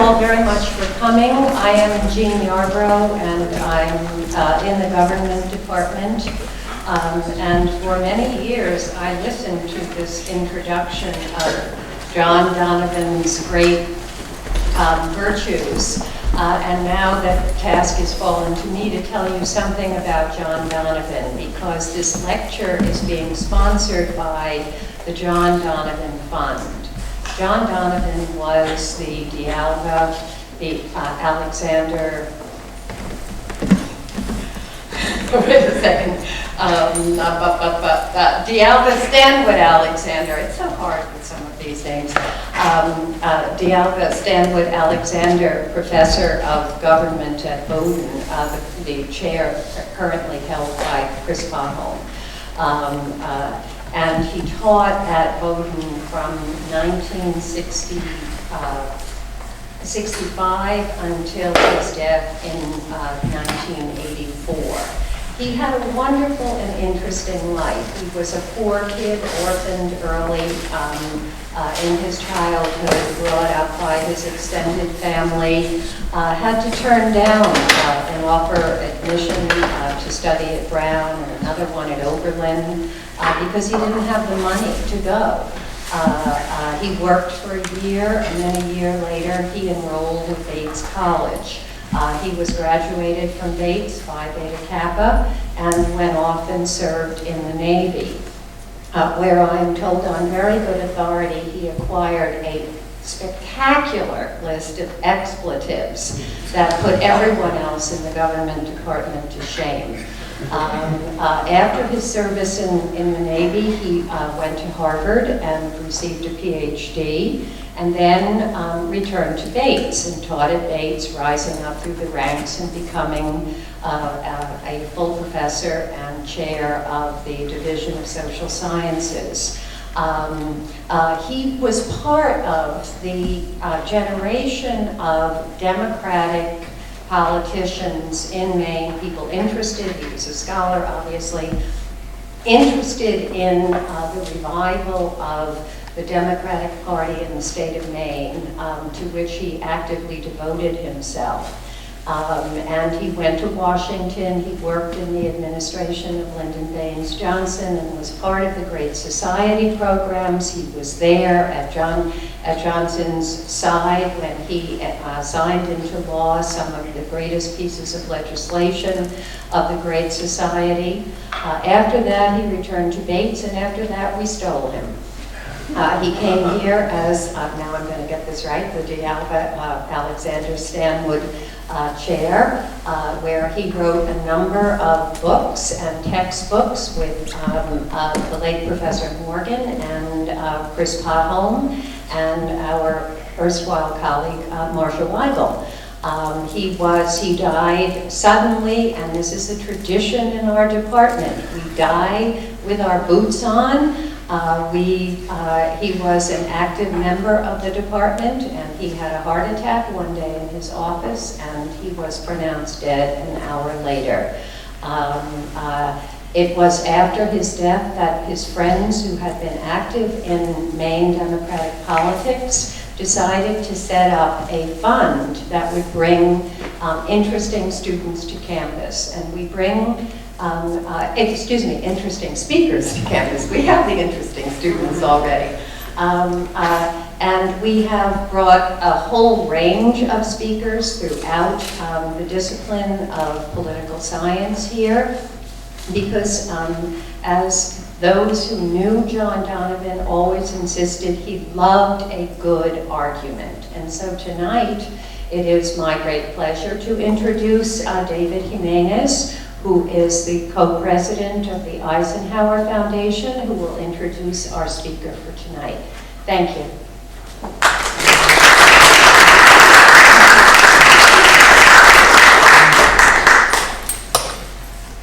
all very much for coming. I am Jean Yarbrough, and I'm in the government department. And for many years, I listened to this introduction of John Donovan's great virtues. And now that the task has fallen to me to tell you something about John Donovan, because this lecture is being sponsored by the John Donovan Fund. John Donovan was the D'Alba, the Aleksandr, wait a second, D'Alba Stanwood Alexander, it's so hard with some of these names, D'Alba Stanwood Alexander Professor of Government at Bowdoin, the chair currently held by Chris Mahoney. And he taught at Bowdoin from 1965 until his death in 1984. He had a wonderful and interesting life. He was a poor kid, orphaned early in his childhood, brought up by his extended family, had to turn down an offer admission to study at Brown and another one at Oberlin because he didn't have the money to go. He worked for a year, and then a year later he enrolled at Bates College. He was graduated from Bates Phi Beta Kappa and went off and served in the Navy, where I am told on very good authority he acquired a spectacular list of expletives that put everyone else in the government department to shame. After his service in the Navy, he went to Harvard and received a PhD, and then returned to Bates and taught at Bates, rising up through the ranks and becoming a full professor and chair of the Division of Social Sciences. He was part of the generation of Democratic politicians in Maine, people interested, he was a scholar obviously, interested in the revival of the Democratic Party in the state of Maine, to which he actively devoted himself. And he went to Washington, he worked in the administration of Lyndon Baines Johnson and was part of the Great Society programs. He was there at Johnson's side when he signed into law some of the greatest pieces of legislation of the Great Society. After that, he returned to Bates, and after that, we stole him. He came here as, now I'm going to get this right, the D'Alba Aleksandr Stanwood Chair, where he wrote a number of books and textbooks with the late Professor Morgan and Chris Potholm and our erstwhile colleague Marcia Weigel. He died suddenly, and this is a tradition in our department. We die with our boots on. He was an active member of the department, and he had a heart attack one day in his office, and he was pronounced dead an hour later. It was after his death that his friends who had been active in Maine Democratic politics decided to set up a fund that would bring interesting students to campus. And we bring interesting speakers to campus. We have the interesting students already. And we have brought a whole range of speakers throughout the discipline of political science here, because as those who knew John Donovan always insisted, he loved a good argument. And so tonight, it is my great pleasure to introduce David Jimenez, who is the co-president of the Eisenhower Foundation, who will introduce our speaker for tonight. Thank you.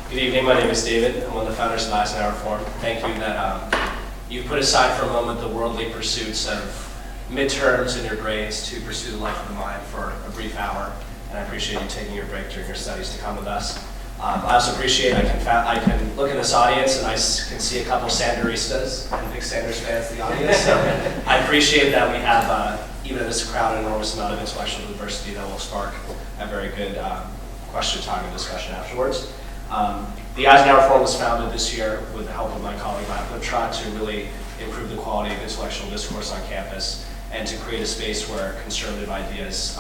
Good evening, my name is David. I'm one of the founders of Eisenhower Forum. Thank you that you put aside for a moment the worldly pursuits of midterms and your grades to pursue the life of the mind for a brief hour. And I appreciate you taking your break during your studies to come with us. I also appreciate I can look in this audience and I can see a couple Sanderistas and big Sanders fans in the audience. So I appreciate that we have even in this crowd, an enormous amount of intellectual diversity that will spark a very good question time and discussion afterwards. The Eisenhower Forum was founded this year with the help of my colleague Matt Liptrot to really improve the quality of intellectual discourse on campus and to create a space where conservative ideas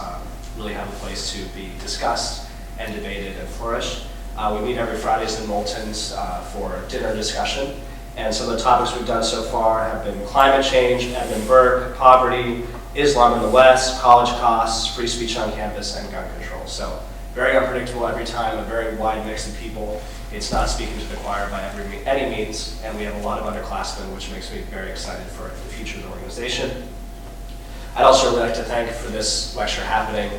really have a place to be discussed and debated and flourish. We meet every Fridays in Moulton's for dinner discussion, and some of the topics we've done so far have been climate change, Edmund Burke, poverty, Islam in the West, college costs, free speech on campus, and gun control. So very unpredictable every time, a very wide mix of people. It's not speaking to the choir by any means, and we have a lot of underclassmen, which makes me very excited for the future of the organization. I'd also really like to thank for this lecture happening,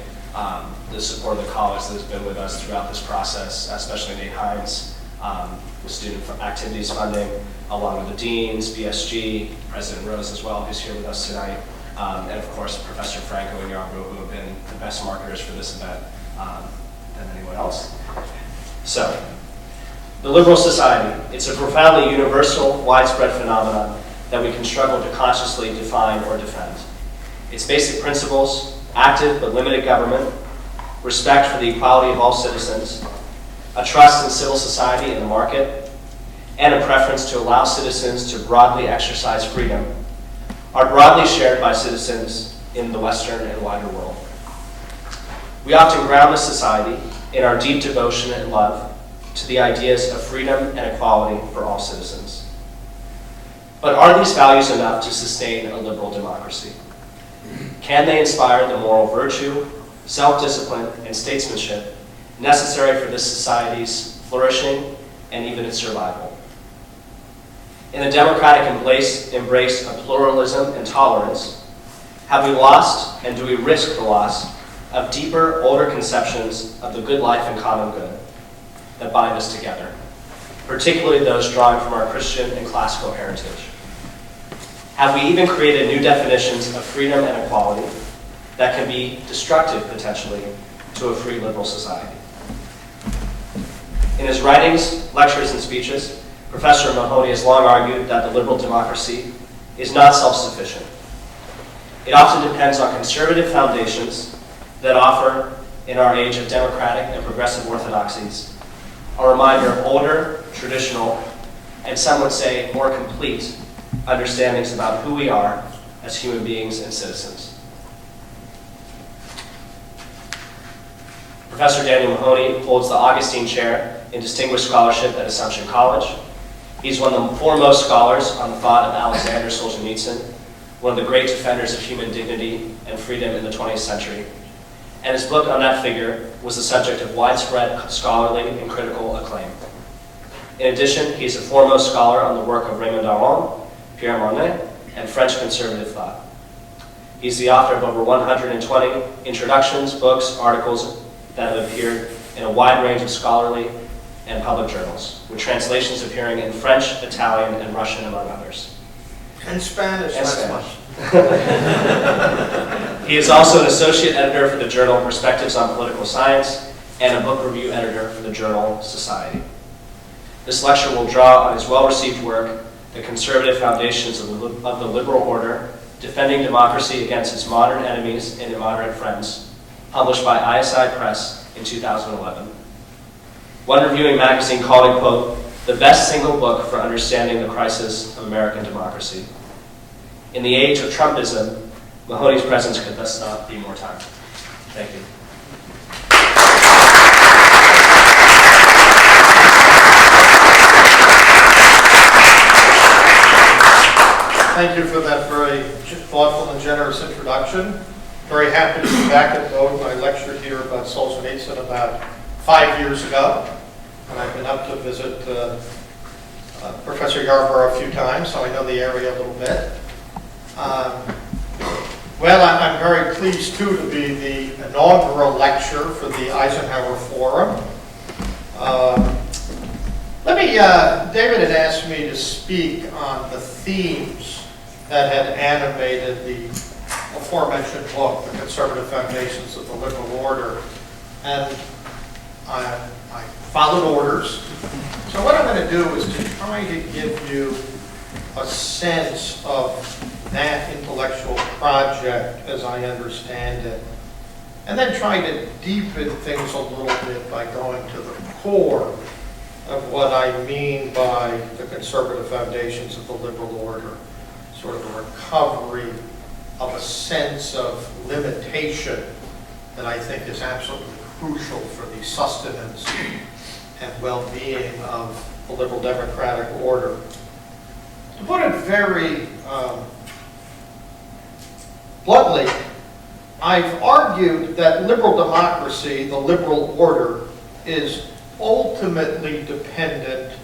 the support of the college that has been with us throughout this process, especially Nate Hines, with student activities funding, along with the deans, BSG, President Rose as well, who's here with us tonight, and of course Professor Franco and Yarbrough, who have been the best marketers for this event than anyone else. So, the liberal society, it's a profoundly universal, widespread phenomenon that we can struggle to consciously define or defend. Its basic principles, active but limited government, respect for the equality of all citizens, a trust in civil society and the market, and a preference to allow citizens to broadly exercise freedom, are broadly shared by citizens in the Western and wider world. We often ground this society in our deep devotion and love to the ideas of freedom and equality for all citizens. But are these values enough to sustain a liberal democracy? Can they inspire the moral virtue, self-discipline, and statesmanship necessary for this society's flourishing and even its survival? In the democratic embrace of pluralism and tolerance, have we lost and do we risk the loss of deeper, older conceptions of the good life and common good that bind us together, particularly those drawing from our Christian and classical heritage? Have we even created new definitions of freedom and equality that can be destructive, potentially, to a free liberal society? In his writings, lectures, and speeches, Professor Mahoney has long argued that the liberal democracy is not self-sufficient. It often depends on conservative foundations that offer, in our age of democratic and progressive orthodoxies, a reminder of older, traditional, and some would say more complete understandings about who we are as human beings and citizens. Professor Daniel Mahoney holds the Augustine Chair in Distinguished Scholarship at Assumption College. He's one of the foremost scholars on the thought of Aleksandr Solzhenitsyn, one of the great defenders of human dignity and freedom in the 20th century. And his book on that figure was the subject of widespread scholarly and critical acclaim. In addition, he is a foremost scholar on the work of Raymond Aron, Pierre Manent, and French conservative thought. He's the author of over 120 introductions, books, articles that have appeared in a wide range of scholarly and public journals, with translations appearing in French, Italian, and Russian, among others. And Spanish. And Spanish. He is also an associate editor for the journal Perspectives on Political Science and a book review editor for the journal Society. This lecture will draw on his well-received work, The Conservative Foundations of the Liberal Order, Defending Democracy Against Its Modern Enemies and Immoderate Friends, published by ISI Press in 2011. One reviewing magazine called it, quote, the best single book for understanding the crisis of American democracy. In the age of Trumpism, Mahoney's presence could thus not be more time. Thank you. Thank you for that very thoughtful and generous introduction. Very happy to be back at Bowdoin. I lectured here about Solzhenitsyn about 5 years ago, and I've been up to visit Professor Yarbrough a few times, so I know the area a little bit. Well, I'm very pleased, too, to be the inaugural lecturer for the Eisenhower Forum. David had asked me to speak on the themes that had animated the aforementioned book, The Conservative Foundations of the Liberal Order, and I followed orders. So what I'm going to do is to try to give you a sense of that intellectual project as I understand it, and then try to deepen things a little bit by going to the core of what I mean by the conservative foundations of the liberal order, sort of a recovery of a sense of limitation that I think is absolutely crucial for the sustenance and well-being of the liberal democratic order. To put it very bluntly, I've argued that liberal democracy, the liberal order, is ultimately dependent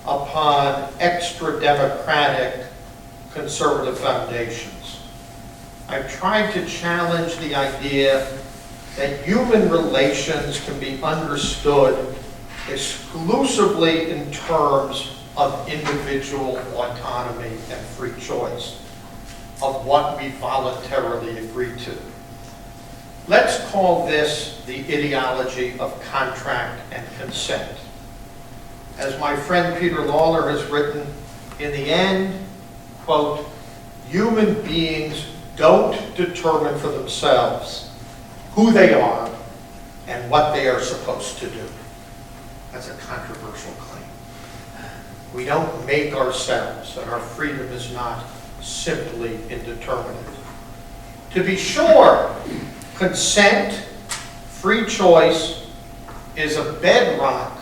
upon extra-democratic conservative foundations. I've tried to challenge the idea that human relations can be understood exclusively in terms of individual autonomy and free choice, of what we voluntarily agree to. Let's call this the ideology of contract and consent. As my friend Peter Lawler has written, in the end, quote, human beings don't determine for themselves who they are and what they are supposed to do. That's a controversial claim. We don't make ourselves, and our freedom is not simply indeterminate. To be sure, consent, free choice, is a bedrock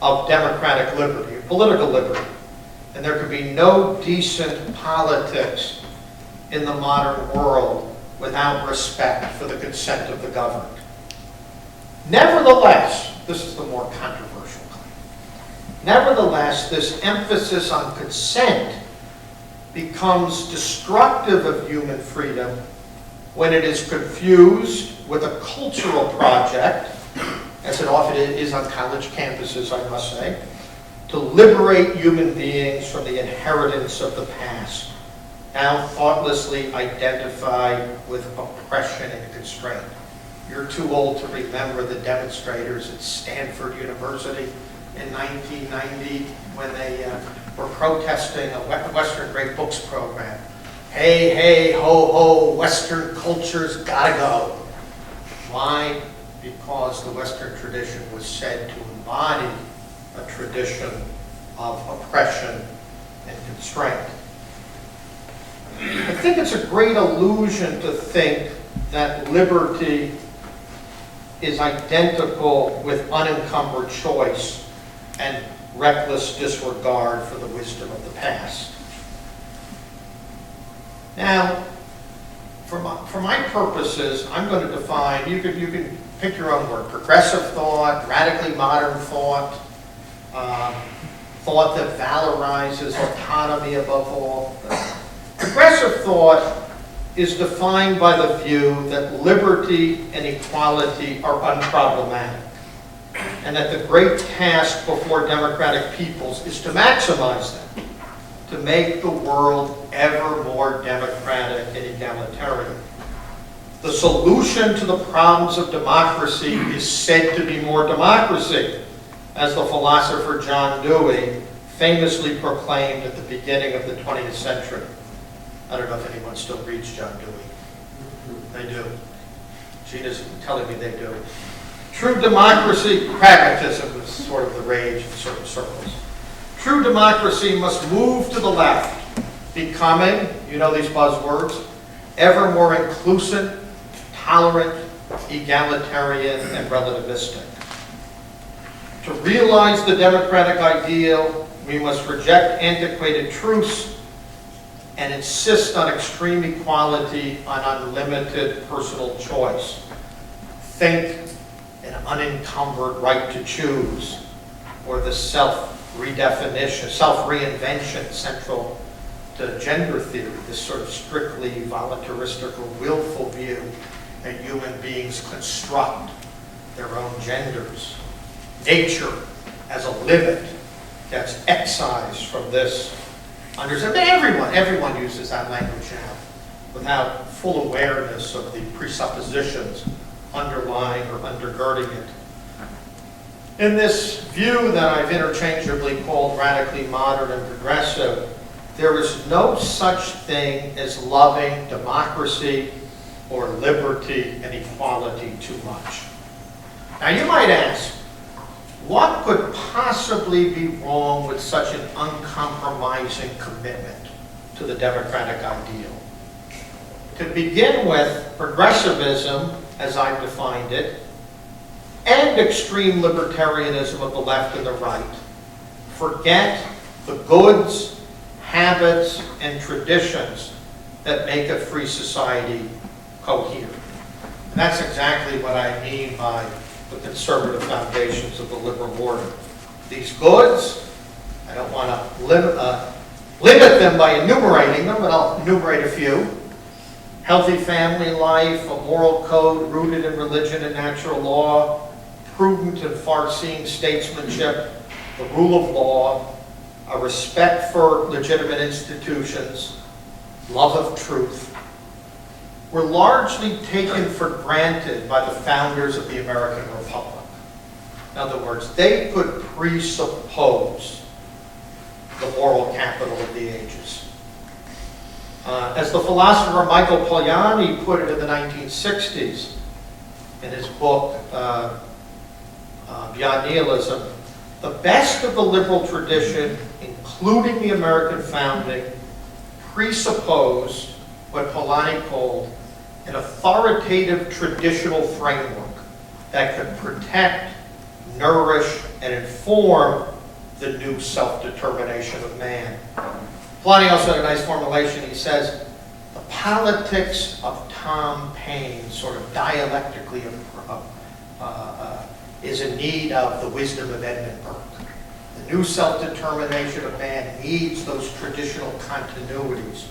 of democratic liberty, political liberty. And there could be no decent politics in the modern world without respect for the consent of the governed. Nevertheless, this is the more controversial claim. Nevertheless, this emphasis on consent becomes destructive of human freedom when it is confused with a cultural project, as it often is on college campuses, I must say, to liberate human beings from the inheritance of the past, now thoughtlessly identified with oppression and constraint. You're too old to remember the demonstrators at Stanford University in 1990 when they were protesting a Western Great Books program. Hey, hey, ho, ho, Western culture's gotta go. Why? Because the Western tradition was said to embody a tradition of oppression and constraint. I think it's a great illusion to think that liberty is identical with unencumbered choice and reckless disregard for the wisdom of the past. Now, for my purposes, I'm going to define, you can pick your own word, progressive thought, radically modern thought, thought that valorizes autonomy above all. Progressive thought is defined by the view that liberty and equality are unproblematic, and that the great task before democratic peoples is to maximize them, to make the world ever more democratic and egalitarian. The solution to the problems of democracy is said to be more democracy, as the philosopher John Dewey famously proclaimed at the beginning of the 20th century. I don't know if anyone still reads John Dewey. They do. Gina's telling me they do. True democracy, pragmatism is sort of the rage in certain circles. True democracy must move to the left, becoming, you know these buzzwords, ever more inclusive, tolerant, egalitarian, and relativistic. To realize the democratic ideal, we must reject antiquated truths and insist on extreme equality, on unlimited personal choice. Think an unencumbered right to choose, or the self-redefinition, self-reinvention central to gender theory, this sort of strictly voluntaristic or willful view that human beings construct their own genders. Nature, as a limit, gets excised from this understanding. Everyone uses that language now without full awareness of the presuppositions underlying or undergirding it. In this view that I've interchangeably called radically modern and progressive, there is no such thing as loving democracy or liberty and equality too much. Now you might ask, what could possibly be wrong with such an uncompromising commitment to the democratic ideal? To begin with, progressivism, as I've defined it, and extreme libertarianism of the left and the right forget the goods, habits, and traditions that make a free society cohere. And that's exactly what I mean by the conservative foundations of the liberal order. These goods, I don't want to limit them by enumerating them, but I'll enumerate a few. Healthy family life, a moral code rooted in religion and natural law, prudent and far-seeing statesmanship, the rule of law, a respect for legitimate institutions, love of truth, were largely taken for granted by the founders of the American Republic. In other words, they could presuppose the moral capital of the ages. As the philosopher Michael Polanyi put it in the 1960s in his book, Beyond Nihilism, the best of the liberal tradition, including the American founding, presupposed what Polanyi called an authoritative traditional framework that could protect, nourish, and inform the new self-determination of man. Polanyi also had a nice formulation. He says, the politics of Tom Paine sort of dialectically is in need of the wisdom of Edmund Burke. The new self-determination of man needs those traditional continuities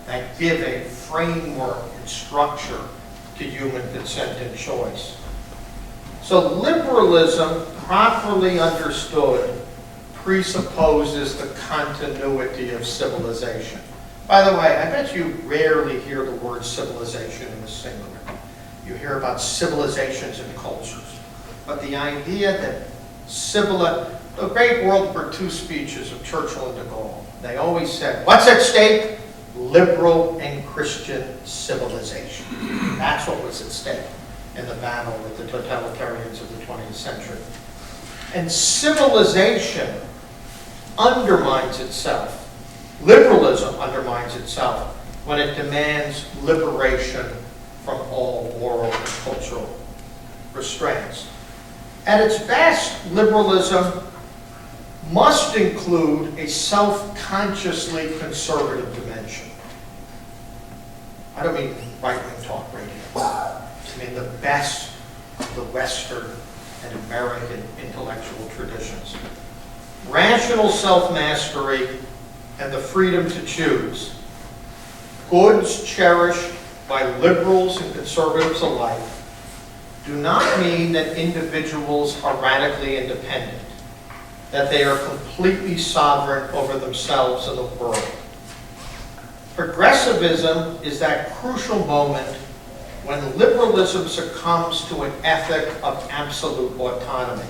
that give a framework and structure to human consent and choice. So liberalism, properly understood, presupposes the continuity of civilization. By the way, I bet you rarely hear the word civilization in the singular. You hear about civilizations and cultures. But the idea that the great World War II speeches of Churchill and de Gaulle, they always said, what's at stake? Liberal and Christian civilization. That's what was at stake in the battle with the totalitarians of the 20th century. And civilization undermines itself. Liberalism undermines itself when it demands liberation from all moral and cultural restraints. At its best, liberalism must include a self-consciously conservative dimension. I don't mean right-wing talk radio. I mean the best of the Western and American intellectual traditions. Rational self-mastery and the freedom to choose, goods cherished by liberals and conservatives alike, do not mean that individuals are radically independent, that they are completely sovereign over themselves and the world. Progressivism is that crucial moment when liberalism succumbs to an ethic of absolute autonomy,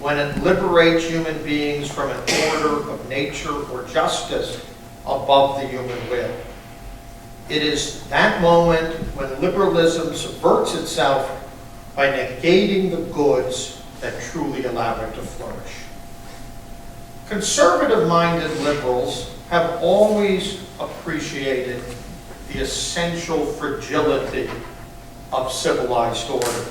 when it liberates human beings from an order of nature or justice above the human will. It is that moment when liberalism subverts itself by negating the goods that truly allow it to flourish. Conservative-minded liberals have always appreciated the essential fragility of civilized order.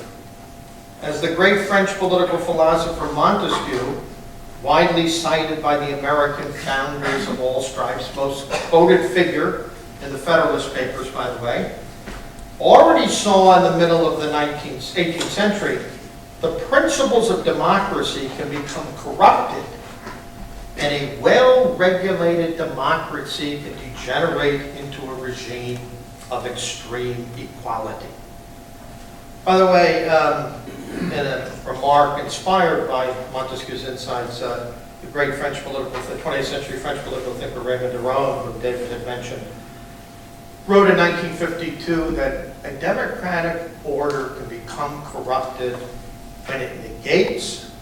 As the great French political philosopher Montesquieu, widely cited by the American founders of all stripes, most quoted figure in the Federalist Papers, by the way, already saw in the middle of the 18th century, the principles of democracy can become corrupted, and a well-regulated democracy can degenerate into a regime of extreme equality. By the way, in a remark inspired by Montesquieu's insights, the great 20th century French political thinker Raymond Aron, who David had mentioned, wrote in 1952 that a democratic order can become corrupted when it negates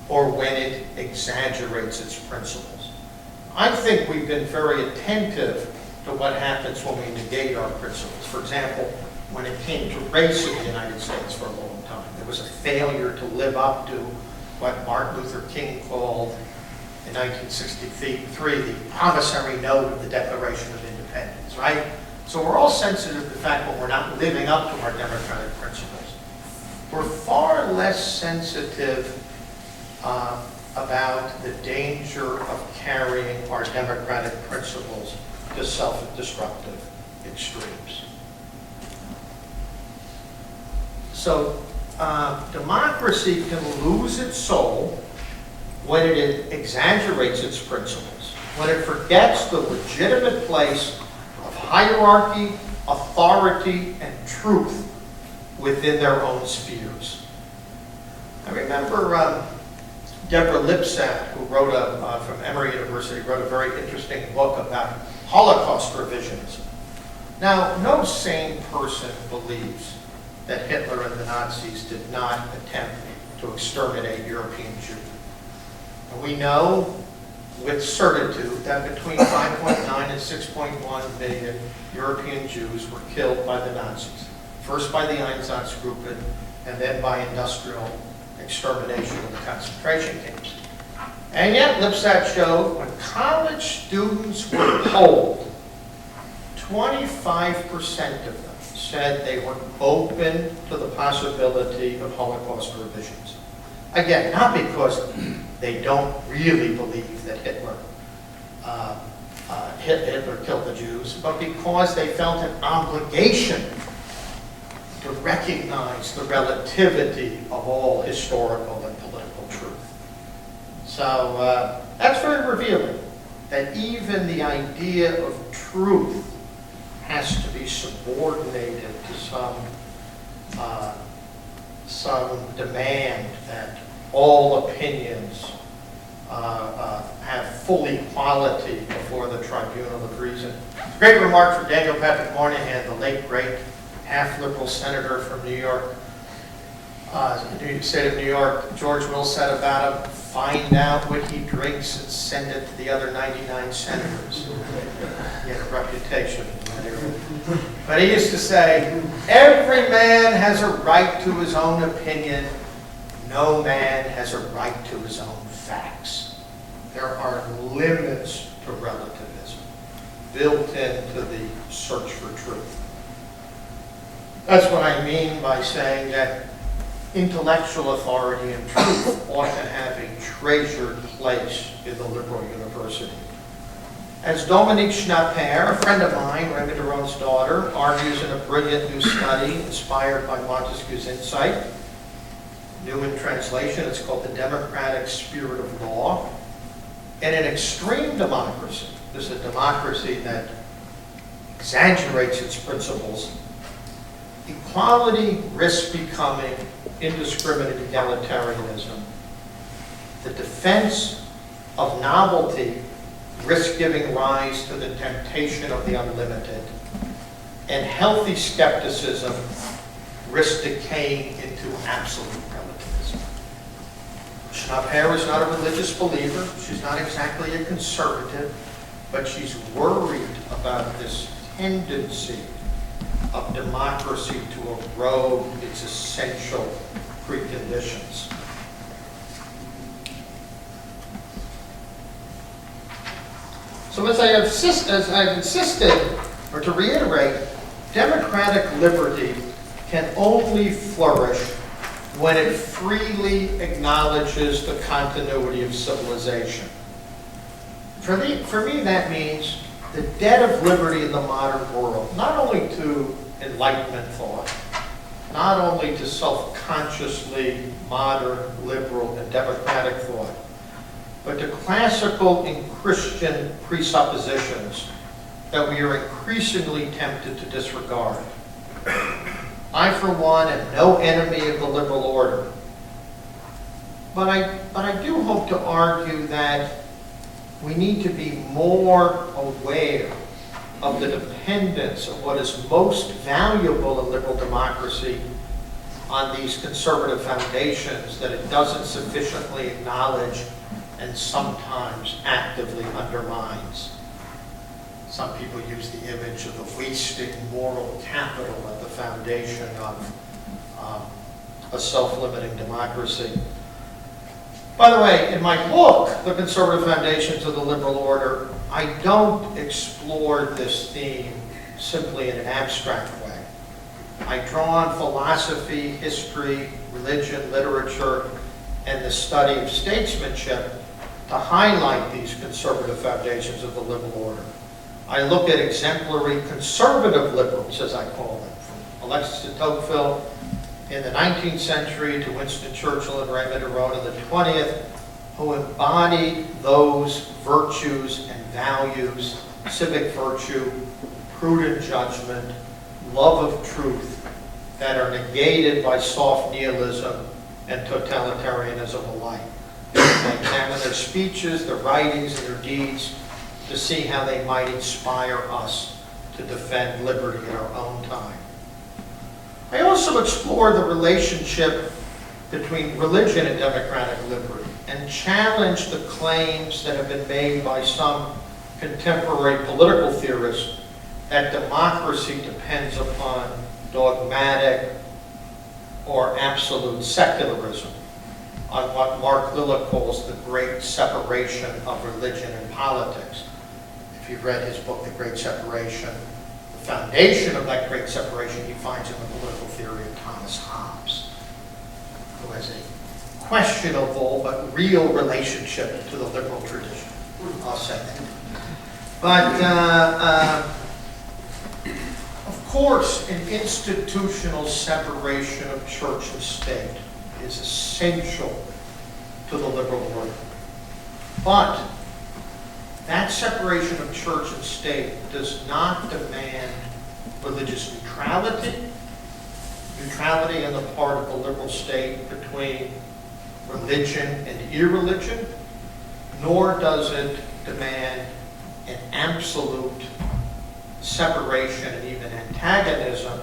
or when it exaggerates its principles. I think we've been very attentive to what happens when we negate our principles. For example, when it came to race in the United States for a long time, there was a failure to live up to what Martin Luther King called in 1963 the promissory note of the Declaration of Independence, right? So we're all sensitive to the fact that we're not living up to our democratic principles. We're far less sensitive about the danger of carrying our democratic principles to self-destructive extremes. So democracy can lose its soul when it exaggerates its principles, when it forgets the legitimate place of hierarchy, authority, and truth within their own spheres. I remember Deborah Lipstadt, who wrote from Emory University, wrote a very interesting book about Holocaust revisionism. Now, no sane person believes that Hitler and the Nazis did not attempt to exterminate European Jews. And we know with certitude that between 5.9 and 6.1 million European Jews were killed by the Nazis. First by the Einsatzgruppen, and then by industrial extermination in the concentration camps. And yet, Lipstadt showed when college students were polled, 25% of them said they were open to the possibility of Holocaust revisions. Again, not because they don't really believe that Hitler killed the Jews, but because they felt an obligation to recognize the relativity of all historical and political truth. So that's very revealing, that even the idea of truth has to be subordinated to some demand that all opinions have full equality before the tribunal of reason. Great remark from Daniel Patrick Moynihan, the late great half-liberal senator from New York, the state of New York. George Will said about him, find out what he drinks and send it to the other 99 senators. He had a reputation in that area. But he used to say, every man has a right to his own opinion. No man has a right to his own facts. There are limits to relativism built into the search for truth. That's what I mean by saying that intellectual authority and truth ought to have a treasured place in the liberal university. As Dominique Schnapper, a friend of mine, Raymond Aron's daughter, argues in a brilliant new study inspired by Montesquieu's insight, new in translation, it's called The Democratic Spirit of Law. In an extreme democracy, this is a democracy that exaggerates its principles, equality risks becoming indiscriminate egalitarianism. The defense of novelty risks giving rise to the temptation of the unlimited. And healthy skepticism risks decaying into absolute relativism. Schnapper is not a religious believer. She's not exactly a conservative, but she's worried about this tendency of democracy to erode its essential preconditions. So as I've insisted, or to reiterate, democratic liberty can only flourish when it freely acknowledges the continuity of civilization. For me, that means the debt of liberty in the modern world, not only to Enlightenment thought, not only to self-consciously modern, liberal, and democratic thought, but to classical and Christian presuppositions that we are increasingly tempted to disregard. I, for one, am no enemy of the liberal order, but I do hope to argue that we need to be more aware of the dependence of what is most valuable in liberal democracy on these conservative foundations that it doesn't sufficiently acknowledge and sometimes actively undermines. Some people use the image of the wasting moral capital at the foundation of a self-limiting democracy. By the way, in my book, The Conservative Foundations of the Liberal Order, I don't explore this theme simply in an abstract way. I draw on philosophy, history, religion, literature, and the study of statesmanship to highlight these conservative foundations of the liberal order. I look at exemplary conservative liberals, as I call them, from Alexis de Tocqueville in the 19th century to Winston Churchill and Raymond Aron in the 20th, who embodied those virtues and values, civic virtue, prudent judgment, love of truth, that are negated by soft nihilism and totalitarianism alike. I examine their speeches, their writings, and their deeds to see how they might inspire us to defend liberty in our own time. I also explore the relationship between religion and democratic liberty and challenge the claims that have been made by some contemporary political theorists that democracy depends upon dogmatic or absolute secularism, on what Mark Lilla calls the great separation of religion and politics. If you've read his book, The Great Separation, the foundation of that great separation he finds in the political theory of Thomas Hobbes, who has a questionable but real relationship to the liberal tradition. I'll say that. But of course, an institutional separation of church and state is essential to the liberal order. But that separation of church and state does not demand religious neutrality on the part of the liberal state between religion and irreligion, nor does it demand an absolute separation and even antagonism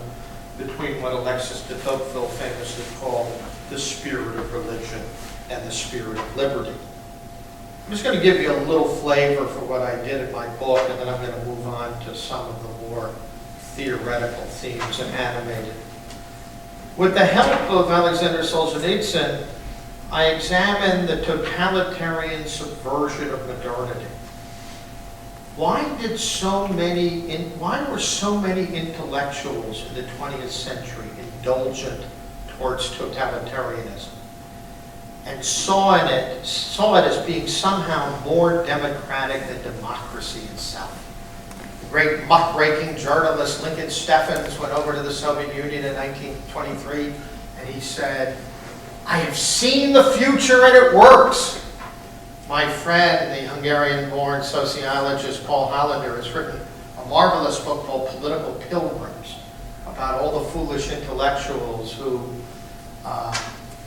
between what Alexis de Tocqueville famously called the spirit of religion and the spirit of liberty. I'm just going to give you a little flavor for what I did in my book, and then I'm going to move on to some of the more theoretical themes and animated. With the help of Aleksandr Solzhenitsyn, I examined the totalitarian subversion of modernity. Why were so many intellectuals in the 20th century indulgent towards totalitarianism and saw it as being somehow more democratic than democracy itself? The great muckraking journalist Lincoln Steffens went over to the Soviet Union in 1923 and he said, "I have seen the future and it works." My friend, the Hungarian-born sociologist Paul Hollander, has written a marvelous book called Political Pilgrims about all the foolish intellectuals who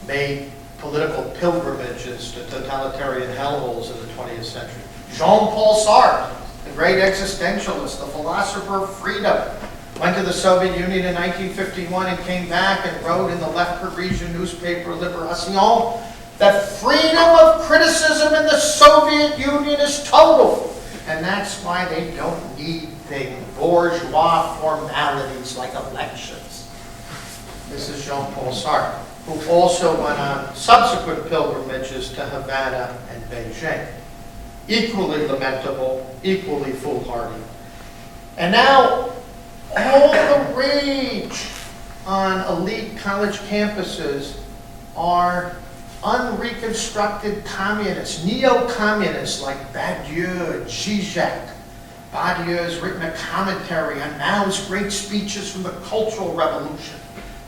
made political pilgrimages to totalitarian hellholes in the 20th century. Jean-Paul Sartre, the great existentialist, the philosopher of freedom, went to the Soviet Union in 1951 and came back and wrote in the left Parisian newspaper Libération that freedom of criticism in the Soviet Union is total. And that's why they don't need big bourgeois formalities like elections. This is Jean-Paul Sartre, who also went on subsequent pilgrimages to Havana and Beijing. Equally lamentable, equally foolhardy. And now, all the rage on elite college campuses are unreconstructed communists, neo-communists like Badiou, Zizek. Badiou has written a commentary on Mao's great speeches from the Cultural Revolution,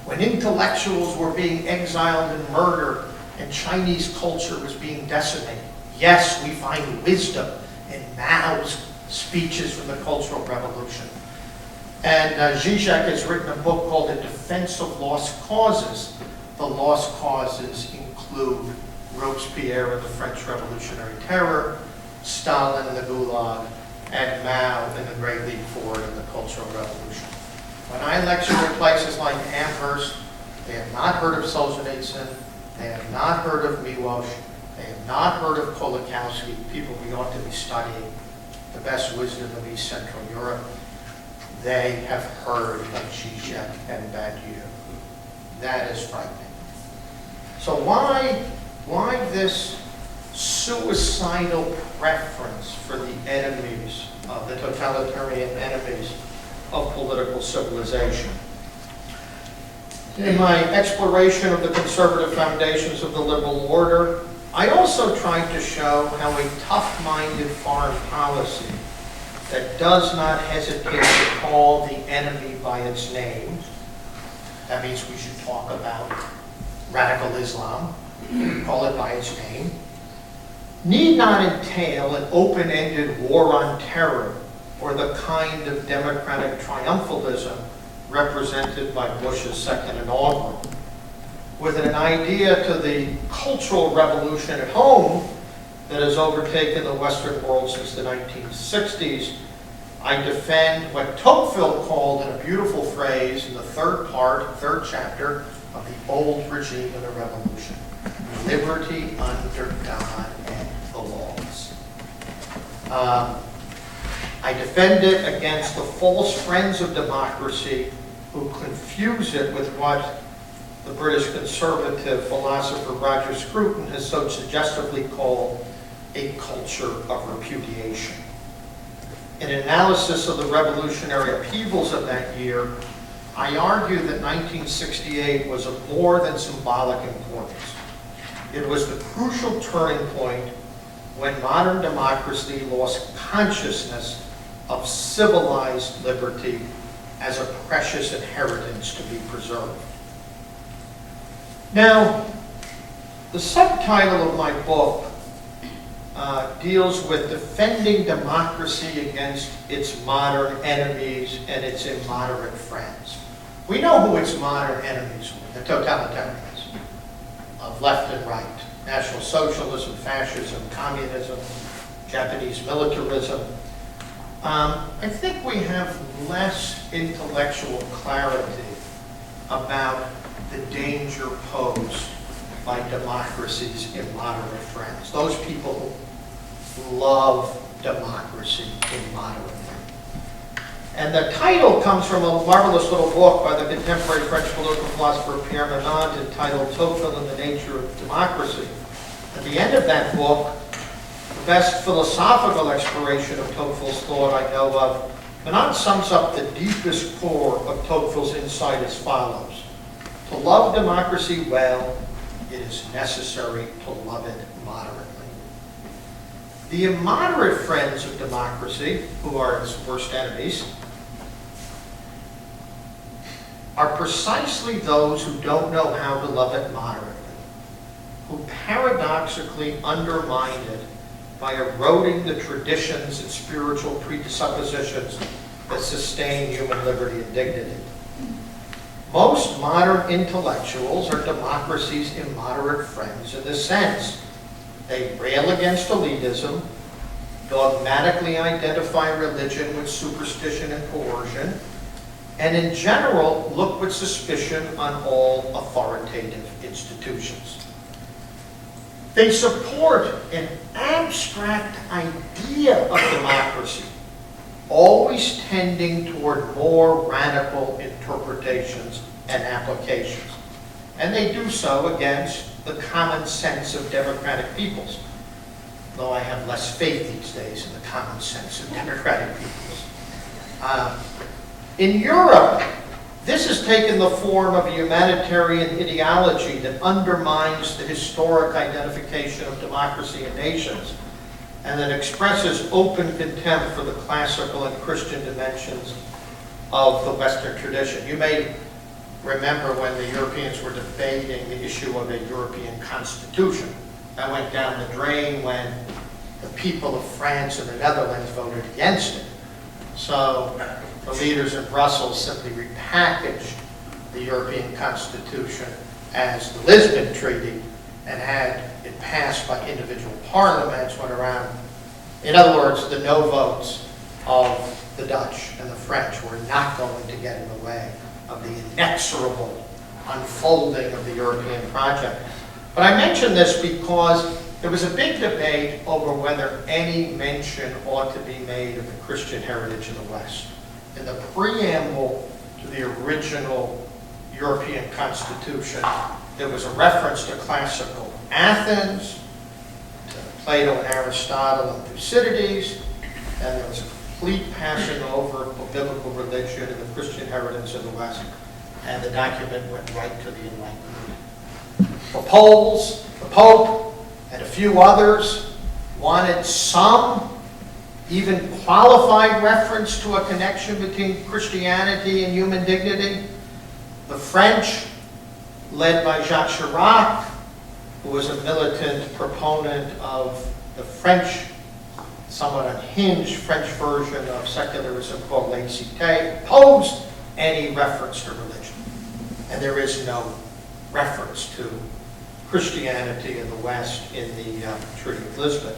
when intellectuals were being exiled and murdered and Chinese culture was being decimated. Yes, we find wisdom in Mao's speeches from the Cultural Revolution. And Zizek has written a book called In Defense of Lost Causes. The lost causes include Robespierre and the French Revolutionary Terror, Stalin and the Gulag, and Mao and the Great Leap Forward in the Cultural Revolution. When I lecture in places like Amherst, they have not heard of Solzhenitsyn, they have not heard of Miłosz, They have not heard of Kolakowski, people we ought to be studying, the best wisdom of East Central Europe. They have heard of Zizek and Badiou. That is frightening. So why this suicidal preference for the enemies, the totalitarian enemies of political civilization? In my exploration of the conservative foundations of the liberal order, I also tried to show how a tough-minded foreign policy that does not hesitate to call the enemy by its name, that means we should talk about radical Islam, call it by its name, need not entail an open-ended war on terror or the kind of democratic triumphalism represented by Bush's second inaugural. With an idea to the cultural revolution at home that has overtaken the Western world since the 1960s, I defend what Tocqueville called in a beautiful phrase in the third chapter of the old regime of the revolution: liberty under God and the laws. I defend it against the false friends of democracy who confuse it with what the British conservative philosopher Roger Scruton has so suggestively called a culture of repudiation. In an analysis of the revolutionary upheavals of that year, I argue that 1968 was of more than symbolic importance. It was the crucial turning point when modern democracy lost consciousness of civilized liberty as a precious inheritance to be preserved. Now, the subtitle of my book deals with defending democracy against its modern enemies and its immoderate friends. We know who its modern enemies were: the totalitarians of left and right, National Socialism, fascism, communism, Japanese militarism. I think we have less intellectual clarity about the danger posed by democracy's immoderate friends, those people who love democracy immoderately. And the title comes from a marvelous little book by the contemporary French political philosopher Pierre Manent entitled Tocqueville and the Nature of Democracy. At the end of that book, the best philosophical exploration of Tocqueville's thought I know of, Manent sums up the deepest core of Tocqueville's insight as follows: to love democracy well, it is necessary to love it moderately. The immoderate friends of democracy, who are its worst enemies, are precisely those who don't know how to love it moderately, who paradoxically undermine it by eroding the traditions and spiritual presuppositions that sustain human liberty and dignity. Most modern intellectuals are democracy's immoderate friends in this sense. They rail against elitism, dogmatically identify religion with superstition and coercion, and in general look with suspicion on all authoritative institutions. They support an abstract idea of democracy, always tending toward more radical interpretations and applications. And they do so against the common sense of democratic peoples, though I have less faith these days in the common sense of democratic peoples. In Europe, this has taken the form of a humanitarian ideology that undermines the historic identification of democracy and nations, and that expresses open contempt for the classical and Christian dimensions of the Western tradition. You may remember when the Europeans were debating the issue of a European constitution. That went down the drain when the people of France and the Netherlands voted against it. So the leaders in Brussels simply repackaged the European Constitution as the Lisbon Treaty and had it passed by individual parliaments, went around. In other words, the no votes of the Dutch and the French were not going to get in the way of the inexorable unfolding of the European project. But I mention this because There was a big debate over whether any mention ought to be made of the Christian heritage of the West. In the preamble to the original European Constitution, there was a reference to classical Athens, to Plato and Aristotle and Thucydides, and there was a complete passing over of biblical religion and the Christian heritage of the West, and the document went right to the Enlightenment. The Pope, and a few others wanted some even qualified reference to a connection between Christianity and human dignity. The French, led by Jacques Chirac, who was a militant proponent of the French, somewhat unhinged French version of secularism called laïcité, opposed any reference to religion. And there is no reference to Christianity in the West in the Treaty of Lisbon,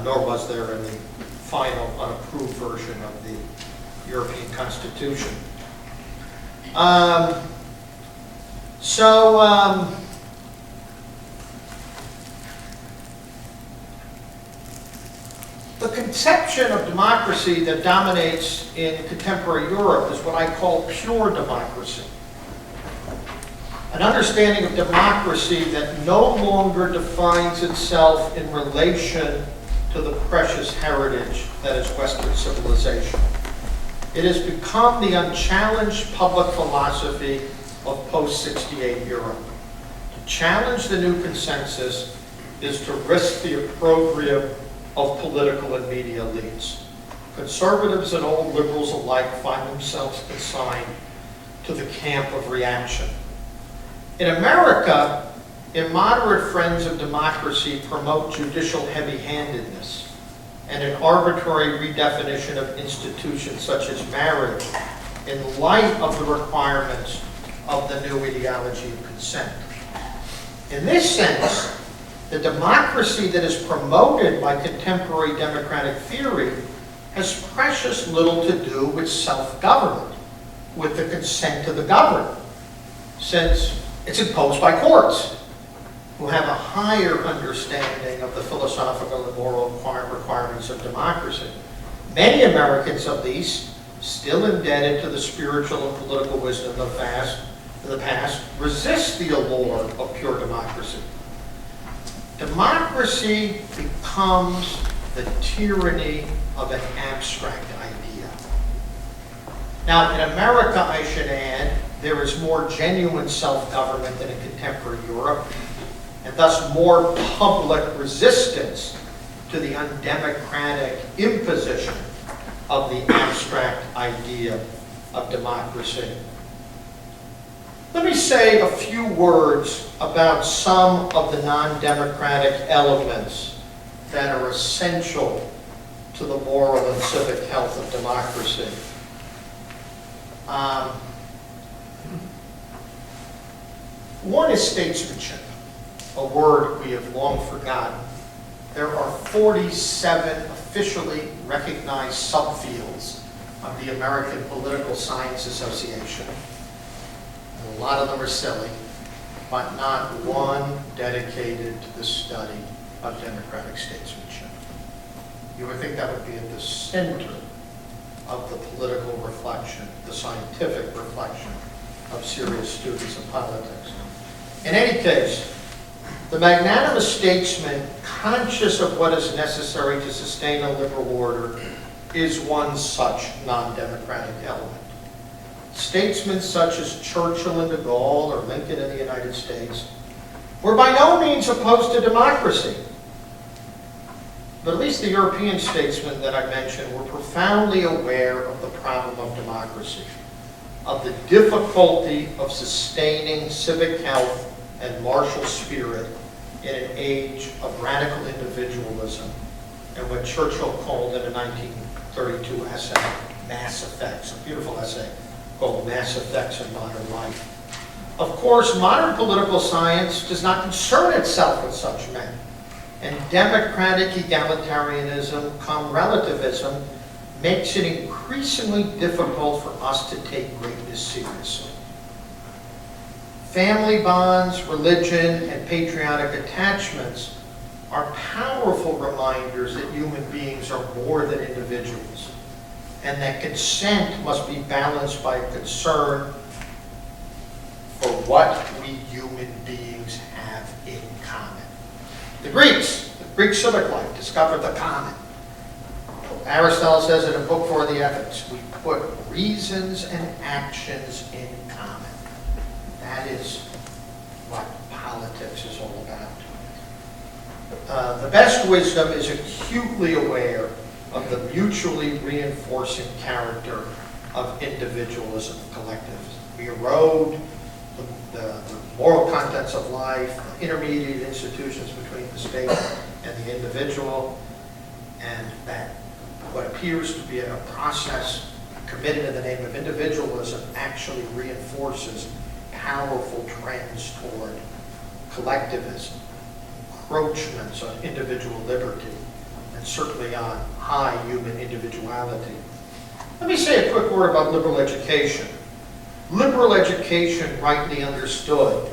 nor was there in the final unapproved version of the European Constitution. The conception of democracy that dominates in contemporary Europe is what I call pure democracy. An understanding of democracy that no longer defines itself in relation to the precious heritage that is Western civilization. It has become the unchallenged public philosophy of post-68 Europe. To challenge the new consensus is to risk the opprobrium of political and media elites. Conservatives and old liberals alike find themselves consigned to the camp of reaction. In America, immoderate friends of democracy promote judicial heavy-handedness and an arbitrary redefinition of institutions such as marriage in light of the requirements of the new ideology of consent. In this sense, the democracy that is promoted by contemporary democratic theory has precious little to do with self-government, with the consent of the governed, since it's imposed by courts, who have a higher understanding of the philosophical and moral requirements of democracy. Many Americans, at least, still indebted to the spiritual and political wisdom of the past, resist the allure of pure democracy. Democracy becomes the tyranny of an abstract idea. Now, in America, I should add, there is more genuine self-government than in contemporary Europe, and thus more public resistance to the undemocratic imposition of the abstract idea of democracy. Let me say a few words about some of the non-democratic elements that are essential to the moral and civic health of democracy. One is statesmanship, a word we have long forgotten. There are 47 officially recognized subfields of the American Political Science Association. And a lot of them are silly, but not one dedicated to the study of democratic statesmanship. You would think that would be at the center of the political reflection, the scientific reflection of serious students of politics. In any case, the magnanimous statesman, conscious of what is necessary to sustain a liberal order, is one such non-democratic element. Statesmen such as Churchill and de Gaulle or Lincoln in the United States were by no means opposed to democracy. But at least the European statesmen that I mentioned were profoundly aware of the problem of democracy, of the difficulty of sustaining civic health and martial spirit in an age of radical individualism, and what Churchill called in a 1932 essay, mass effects, a beautiful essay called Mass Effects in Modern Life. Of course, modern political science does not concern itself with such men, and democratic egalitarianism, cum relativism, makes it increasingly difficult for us to take greatness seriously. Family bonds, religion, and patriotic attachments are powerful reminders that human beings are more than individuals, and that consent must be balanced by concern for what we human beings have in common. The Greek civic life discovered the common. Aristotle says in a book for the ethics, we put reasons and actions in common. That is what politics is all about. The best wisdom is acutely aware of the mutually reinforcing character of individualism and collectivism. We erode the moral contents of life, the intermediate institutions between the state and the individual, and that what appears to be a process committed in the name of individualism actually reinforces powerful trends toward collectivism, encroachments on individual liberty, and certainly on high human individuality. Let me say a quick word about liberal education. Liberal education, rightly understood,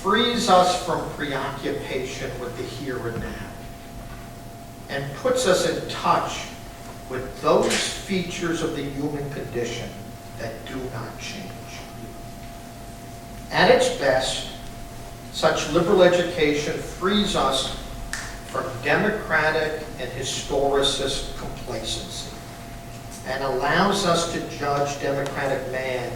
frees us from preoccupation with the here and now, and puts us in touch with those features of the human condition that do not change. At its best, such liberal education frees us from democratic and historicist complacency, and allows us to judge democratic man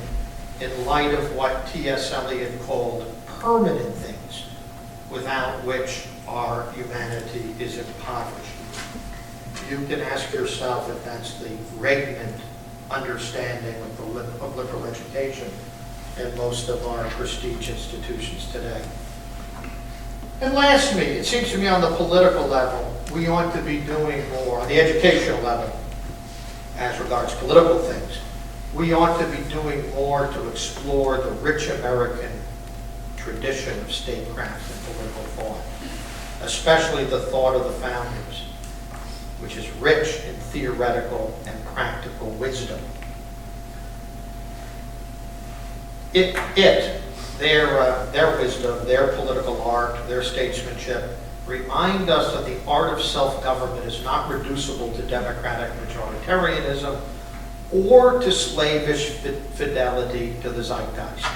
in light of what T.S. Eliot called permanent things, without which our humanity is impoverished. You can ask yourself if that's the regnant understanding of liberal education in most of our prestige institutions today. And lastly, it seems to me on the political level, we ought to be doing more, on the educational level, as regards political things, we ought to be doing more to explore the rich American tradition of statecraft and political thought, especially the thought of the founders, which is rich in theoretical and practical wisdom. Their wisdom, their political art, their statesmanship, remind us that the art of self-government is not reducible to democratic majoritarianism or to slavish fidelity to the zeitgeist.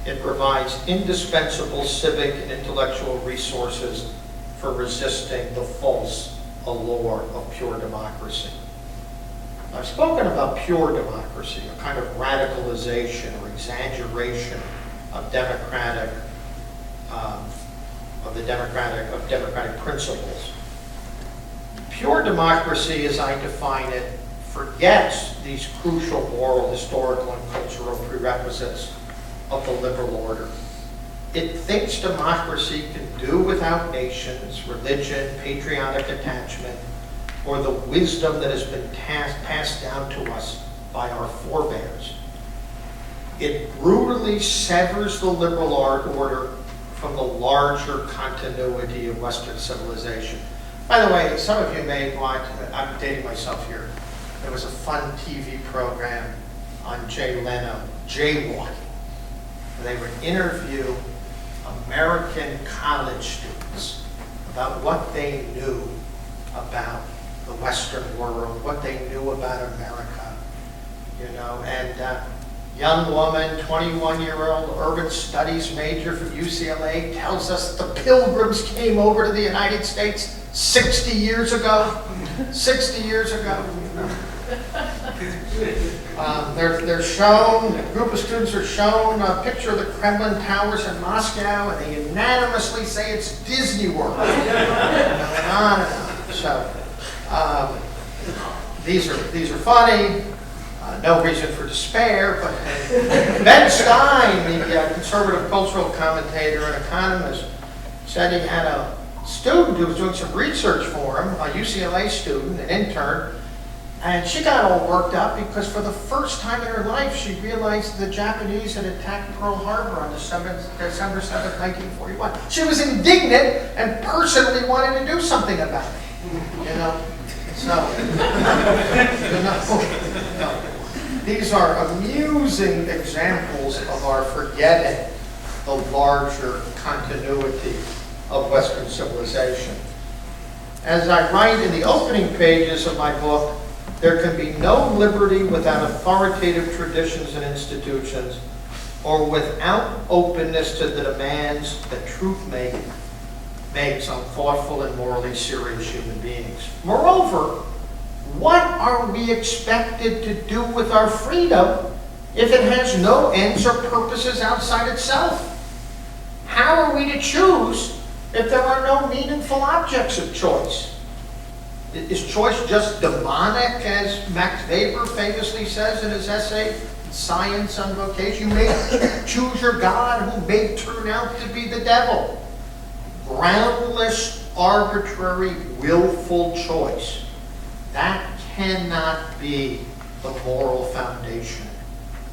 It provides indispensable civic and intellectual resources for resisting the false allure of pure democracy. I've spoken about pure democracy, a kind of radicalization or exaggeration of democratic principles. Pure democracy, as I define it, forgets these crucial moral, historical, and cultural prerequisites of the liberal order. It thinks democracy can do without nations, religion, patriotic attachment, or the wisdom that has been passed down to us by our forebears. It brutally severs the liberal order from the larger continuity of Western civilization. By the way, some of you may want, I'm dating myself here, there was a fun TV program on Jay Leno, Jaywalking. They would interview American college students about what they knew about the Western world, what they knew about America, and young woman, 21-year-old urban studies major from UCLA, tells us the Pilgrims came over to the United States 60 years ago. 60 years ago. They're shown, a group of students are shown a picture of the Kremlin Towers in Moscow, and they unanimously say it's Disney World. And on and on. So these are funny. No reason for despair, but Ben Stein, the conservative cultural commentator and economist, said he had a student who was doing some research for him, a UCLA student, an intern, and she got all worked up because for the first time in her life she realized the Japanese had attacked Pearl Harbor on December 7th, 1941. She was indignant and personally wanted to do something about it. These are amusing examples of our forgetting the larger continuity of Western civilization. As I write in the opening pages of my book, there can be no liberty without authoritative traditions and institutions, or without openness to the demands that truth makes on thoughtful and morally serious human beings. Moreover, what are we expected to do with our freedom if it has no ends or purposes outside itself? How are we to choose if there are no meaningful objects of choice? Is choice just demonic, as Max Weber famously says in his essay, Science and Vocation? You may choose your God, who may turn out to be the devil. Groundless, arbitrary, willful choice. That cannot be the moral foundation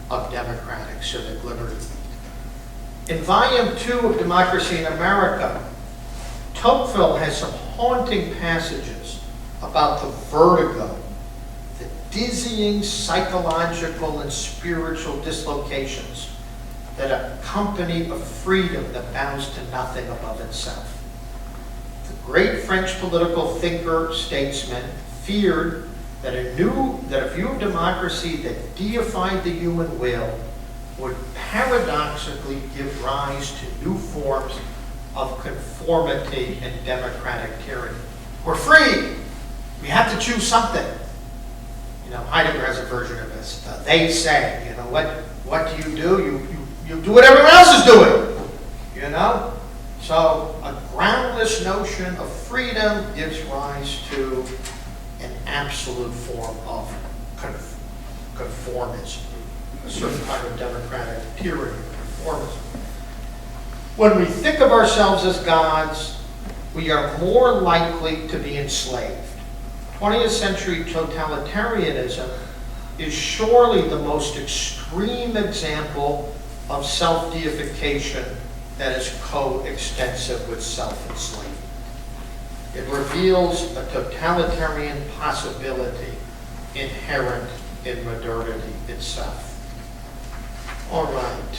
of democratic civic liberty. In Volume 2 of Democracy in America, Tocqueville has some haunting passages about the vertigo, the dizzying psychological and spiritual dislocations that accompany a freedom that bounds to nothing above itself. The great French political thinker, statesman, feared that a view of democracy that deified the human will would paradoxically give rise to new forms of conformity and democratic tyranny. We're free. We have to choose something. You know, Heidegger has a version of this. They say, you know, what do? You do what everyone else is doing. You know? So a groundless notion of freedom gives rise to an absolute form of conformism, a certain kind of democratic tyranny, conformism. When we think of ourselves as gods, we are more likely to be enslaved. 20th century totalitarianism is surely the most extreme example of self-deification that is coextensive with self-enslavement. It reveals a totalitarian possibility inherent in modernity itself. All right.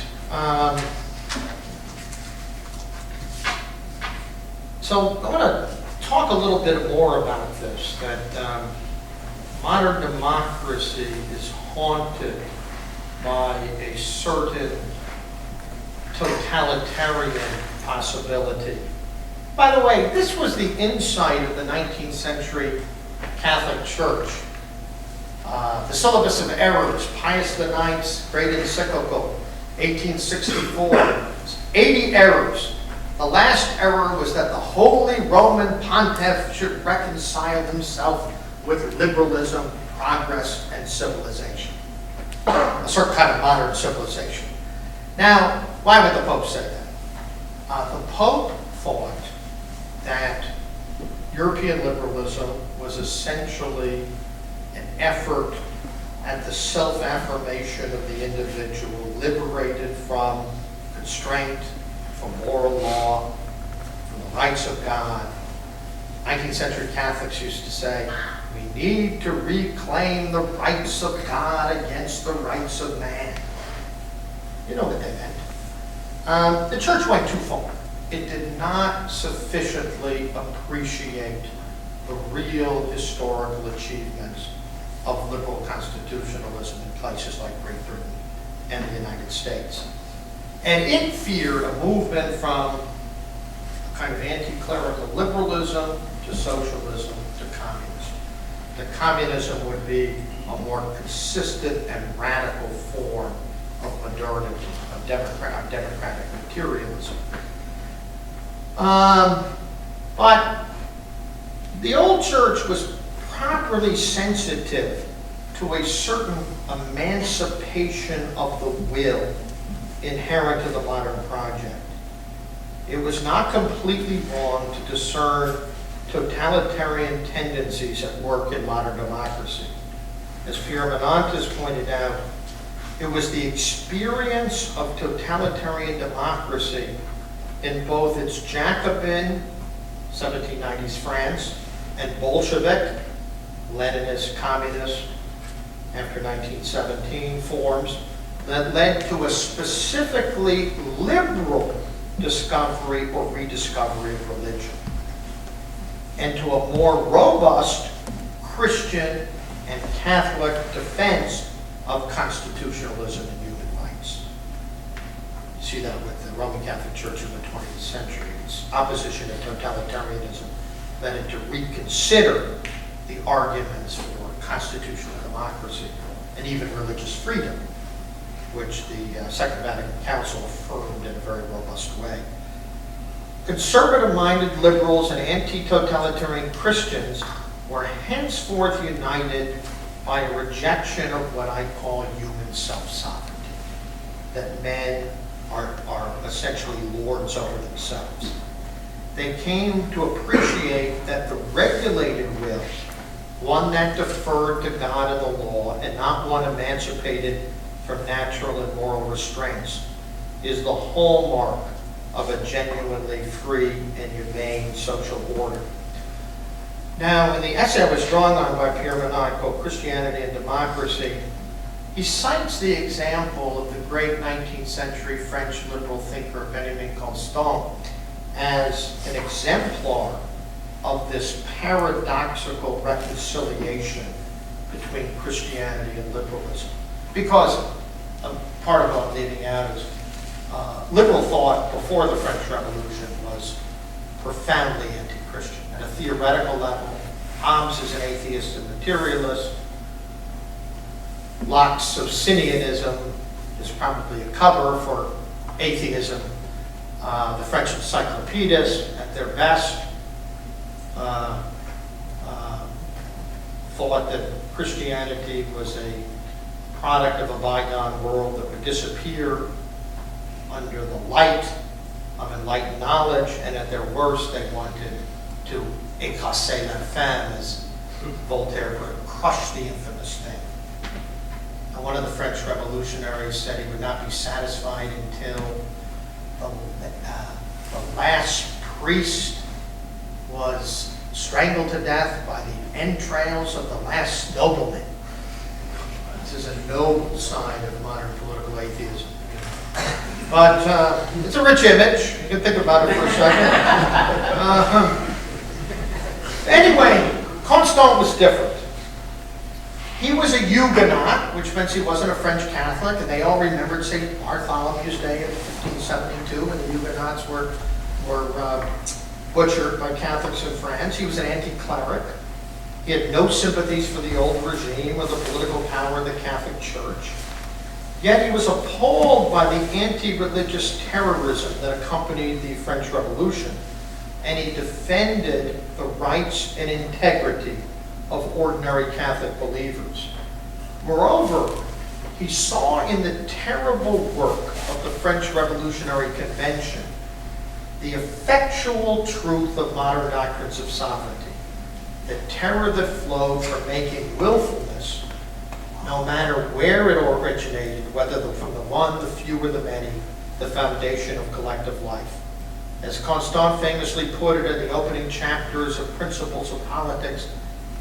So I want to talk a little bit more about this, that modern democracy is haunted by a certain totalitarian possibility. By the way, this was the insight of the 19th century Catholic Church. The Syllabus of Errors, Pius IX's great encyclical, 1864, 80 errors. The last error was that the Holy Roman Pontiff should reconcile himself with liberalism, progress, and civilization. A certain kind of modern civilization. Now, why would the Pope say that? The Pope thought that European liberalism was essentially an effort at the self-affirmation of the individual, liberated from constraint, from moral law, from the rights of God. 19th century Catholics used to say, we need to reclaim the rights of God against the rights of man. You know what they meant. The church went too far. It did not sufficiently appreciate the real historical achievements of liberal constitutionalism in places like Great Britain and the United States. And it feared a movement from a kind of anti-clerical liberalism to socialism to communism. That communism would be a more consistent and radical form of modernity, of democratic materialism. But the old church was properly sensitive to a certain emancipation of the will inherent to the modern project. It was not completely wrong to discern totalitarian tendencies at work in modern democracy. As Pierre Manent has pointed out, it was the experience of totalitarian democracy in both its Jacobin, 1790s France, and Bolshevik, Leninist, communist, after 1917 forms, that led to a specifically liberal discovery or rediscovery of religion, and to a more robust Christian and Catholic defense of constitutionalism and human rights. You see that with the Roman Catholic Church in the 20th century. Its opposition to totalitarianism led it to reconsider the arguments for constitutional democracy and even religious freedom, which the Second Vatican Council affirmed in a very robust way. Conservative-minded liberals and anti-totalitarian Christians were henceforth united by a rejection of what I call human self-sovereignty, that men are essentially lords over themselves. They came to appreciate that the regulated will, one that deferred to God and the law, and not one emancipated from natural and moral restraints, is the hallmark of a genuinely free and humane social order. Now, in the essay I was drawing on by Pierre Manent called Christianity and Democracy, he cites the example of the great 19th century French liberal thinker Benjamin Constant as an exemplar of this paradoxical reconciliation between Christianity and liberalism. Because part of what I'm leaving out is liberal thought before the French Revolution was profoundly anti-Christian. At a theoretical level, Hobbes is an atheist and materialist. Locke's Socinianism is probably a cover for atheism. The French encyclopedists, at their best, thought that Christianity was a product of a bygone world that would disappear under the light of enlightened knowledge, and at their worst, they wanted to écraser la femme, as Voltaire put it, crush the infamous thing. And one of the French revolutionaries said he would not be satisfied until the last priest was strangled to death by the entrails of the last nobleman. This is a noble side of modern political atheism. But it's a rich image. You can think about it for a second. Anyway, Constant was different. He was a Huguenot, which meant he wasn't a French Catholic, and they all remembered St. Bartholomew's Day in 1572 when the Huguenots were butchered by Catholics in France. He was an anti-cleric. He had no sympathies for the old regime or the political power of the Catholic Church. Yet he was appalled by the anti-religious terrorism that accompanied the French Revolution, and he defended the rights and integrity of ordinary Catholic believers. Moreover, he saw in the terrible work of the French Revolutionary Convention the effectual truth of modern doctrines of sovereignty, the terror that flowed from making willfulness, no matter where it originated, whether from the one, the few, or the many, the foundation of collective life. As Constant famously put it in the opening chapters of Principles of Politics,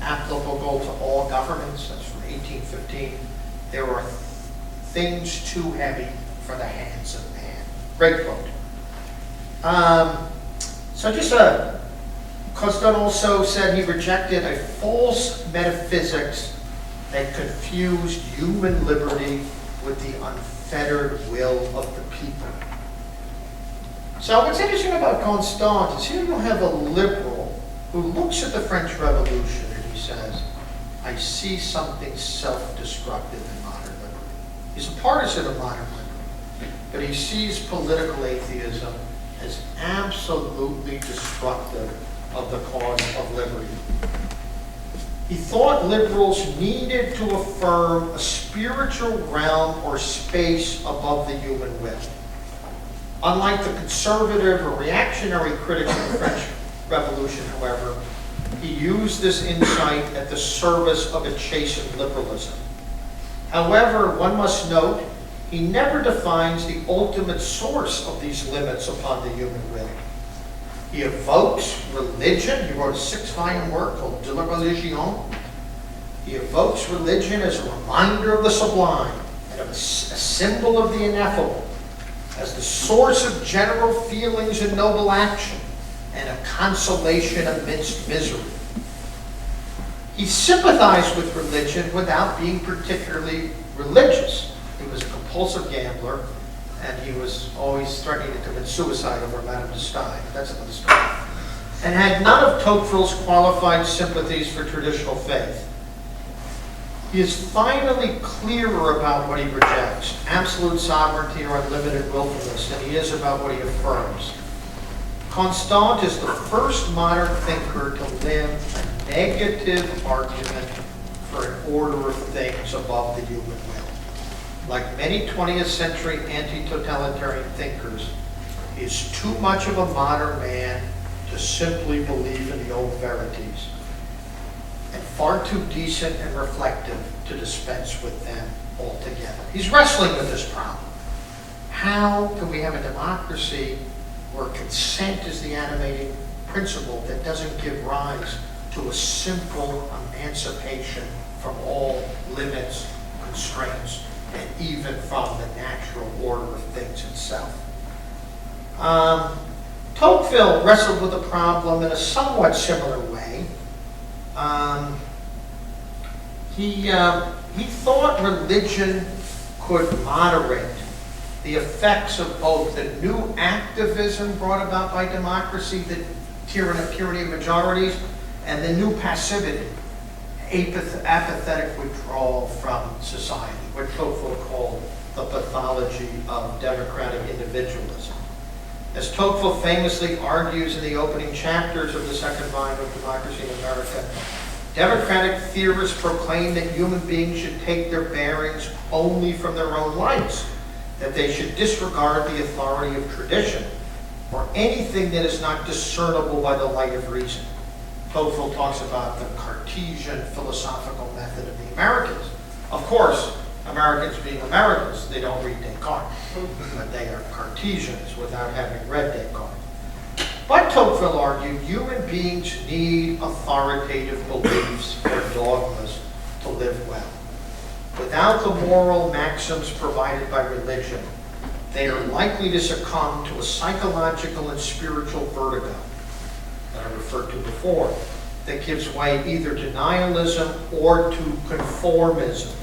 applicable to all governments, that's from 1815, there are things too heavy for the hands of man. Great quote. Constant also said he rejected a false metaphysics that confused human liberty with the unfettered will of the people. So what's interesting about Constant is here you have a liberal who looks at the French Revolution and he says, I see something self-destructive in modern liberty. He's a partisan of modern liberty, but he sees political atheism as absolutely destructive of the cause of liberty. He thought liberals needed to affirm a spiritual realm or space above the human will. Unlike the conservative or reactionary critics of the French Revolution, however, he used this insight at the service of a chastened liberalism. However, one must note, he never defines the ultimate source of these limits upon the human will. He evokes religion. He wrote a 6-volume work called De la Religion. He evokes religion as a reminder of the sublime and of a symbol of the ineffable. as the source of general feelings and noble action, and a consolation amidst misery. He sympathized with religion without being particularly religious. He was a compulsive gambler, and he was always threatening to commit suicide over Madame de Stein. That's another story. And had none of Tocqueville's qualified sympathies for traditional faith. He is finally clearer about what he rejects, absolute sovereignty or unlimited willfulness, than he is about what he affirms. Constant is the first modern thinker to live a negative argument for an order of things above the human will. Like many 20th century anti-totalitarian thinkers, he is too much of a modern man to simply believe in the old verities, and far too decent and reflective to dispense with them altogether. He's wrestling with this problem. How can we have a democracy where consent is the animating principle that doesn't give rise to a simple emancipation from all limits, constraints, and even from the natural order of things itself? Tocqueville wrestled with the problem in a somewhat similar way. He thought religion could moderate the effects of both the new activism brought about by democracy, the tyranny of majorities, and the new passivity, apathetic withdrawal from society, what Tocqueville called the pathology of democratic individualism. As Tocqueville famously argues in the opening chapters of the second volume of Democracy in America, democratic theorists proclaim that human beings should take their bearings only from their own lights, that they should disregard the authority of tradition or anything that is not discernible by the light of reason. Tocqueville talks about the Cartesian philosophical method of the Americans. Of course, Americans being Americans, they don't read Descartes, but they are Cartesians without having read Descartes. But Tocqueville argued human beings need authoritative beliefs or dogmas to live well. Without the moral maxims provided by religion, they are likely to succumb to a psychological and spiritual vertigo that I referred to before, that gives way either to nihilism or to conformism,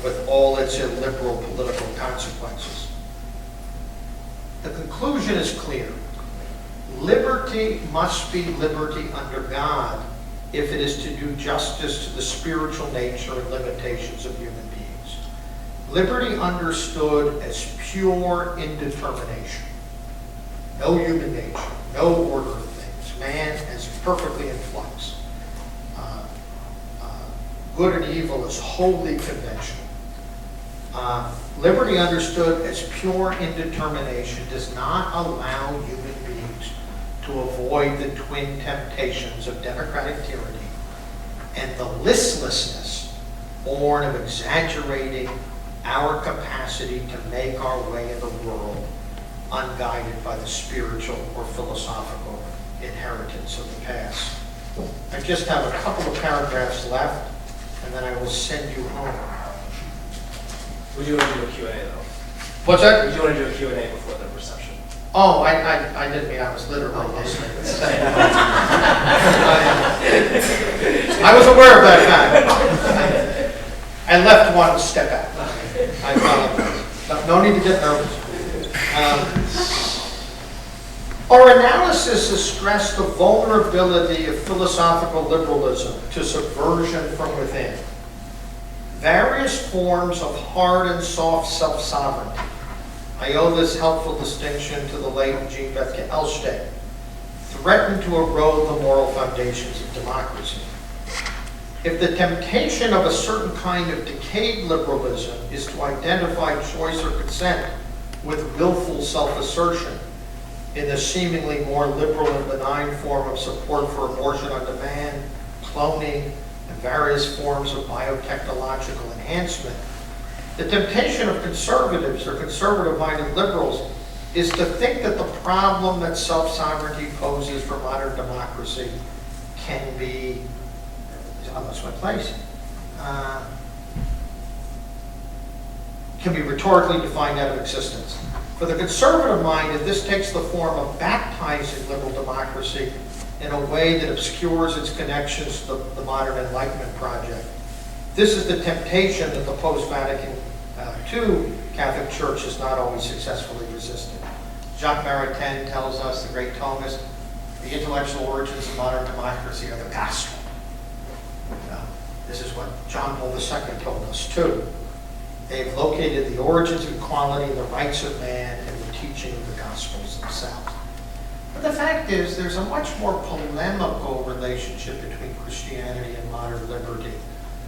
with all its illiberal political consequences. The conclusion is clear. Liberty must be liberty under God if it is to do justice to the spiritual nature and limitations of human beings. Liberty understood as pure indetermination. No human nature, no order of things. Man is perfectly in flux. Good and evil is wholly conventional. Liberty understood as pure indetermination does not allow human beings to avoid the twin temptations of democratic tyranny and the listlessness born of exaggerating our capacity to make our way in the world unguided by the spiritual or philosophical inheritance of the past. I just have a couple of paragraphs left, and then I will send you home. Would you want to do a Q&A though? What's that? Would you want to do a Q&A before the reception? Oh, I didn't mean I was literally. I was aware of that fact. I left one step out. I apologize. No need to get nervous. Our analysis has stressed the vulnerability of philosophical liberalism to subversion from within. Various forms of hard and soft self-sovereignty. I owe this helpful distinction to the late Jean Bethke Elstead, threaten to erode the moral foundations of democracy. If the temptation of a certain kind of decayed liberalism is to identify choice or consent with willful self-assertion in the seemingly more liberal and benign form of support for abortion on demand, cloning, and various forms of biotechnological enhancement, the temptation of conservatives or conservative-minded liberals is to think that the problem that self-sovereignty poses for modern democracy can be, I lost my place, can be rhetorically defined out of existence. For the conservative-minded, this takes the form of baptizing liberal democracy in a way that obscures its connections to the modern Enlightenment project. This is the temptation that the post-Vatican II Catholic Church has not always successfully resisted. Jacques Maritain tells us, the great Thomist, the intellectual origins of modern democracy are the gospel. This is what John Paul II told us too. They've located the origins of equality and the rights of man in the teaching of the Gospels themselves. But the fact is, there's a much more polemical relationship between Christianity and modern liberty.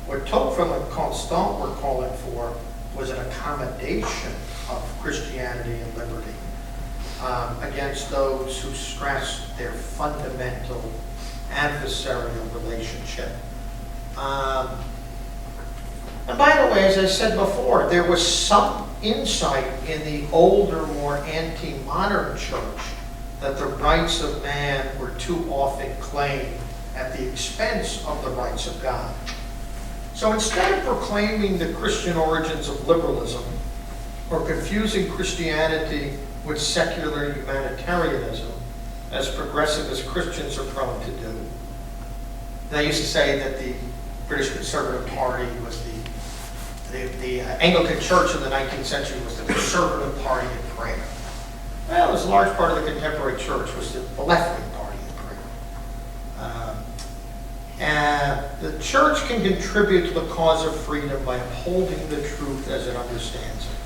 What Tocqueville and Constant were calling for was an accommodation of Christianity and liberty against those who stressed their fundamental adversarial relationship. And by the way, as I said before, there was some insight in the older, more anti-modern church that the rights of man were too often claimed at the expense of the rights of God. So instead of proclaiming the Christian origins of liberalism or confusing Christianity with secular humanitarianism, as progressivist Christians are prone to do, they used to say that the British Conservative Party was the Anglican Church in the 19th century was the conservative party of prayer. Well, it was a large part of the contemporary church was the left-wing party of prayer. And the church can contribute to the cause of freedom by upholding the truth as it understands it.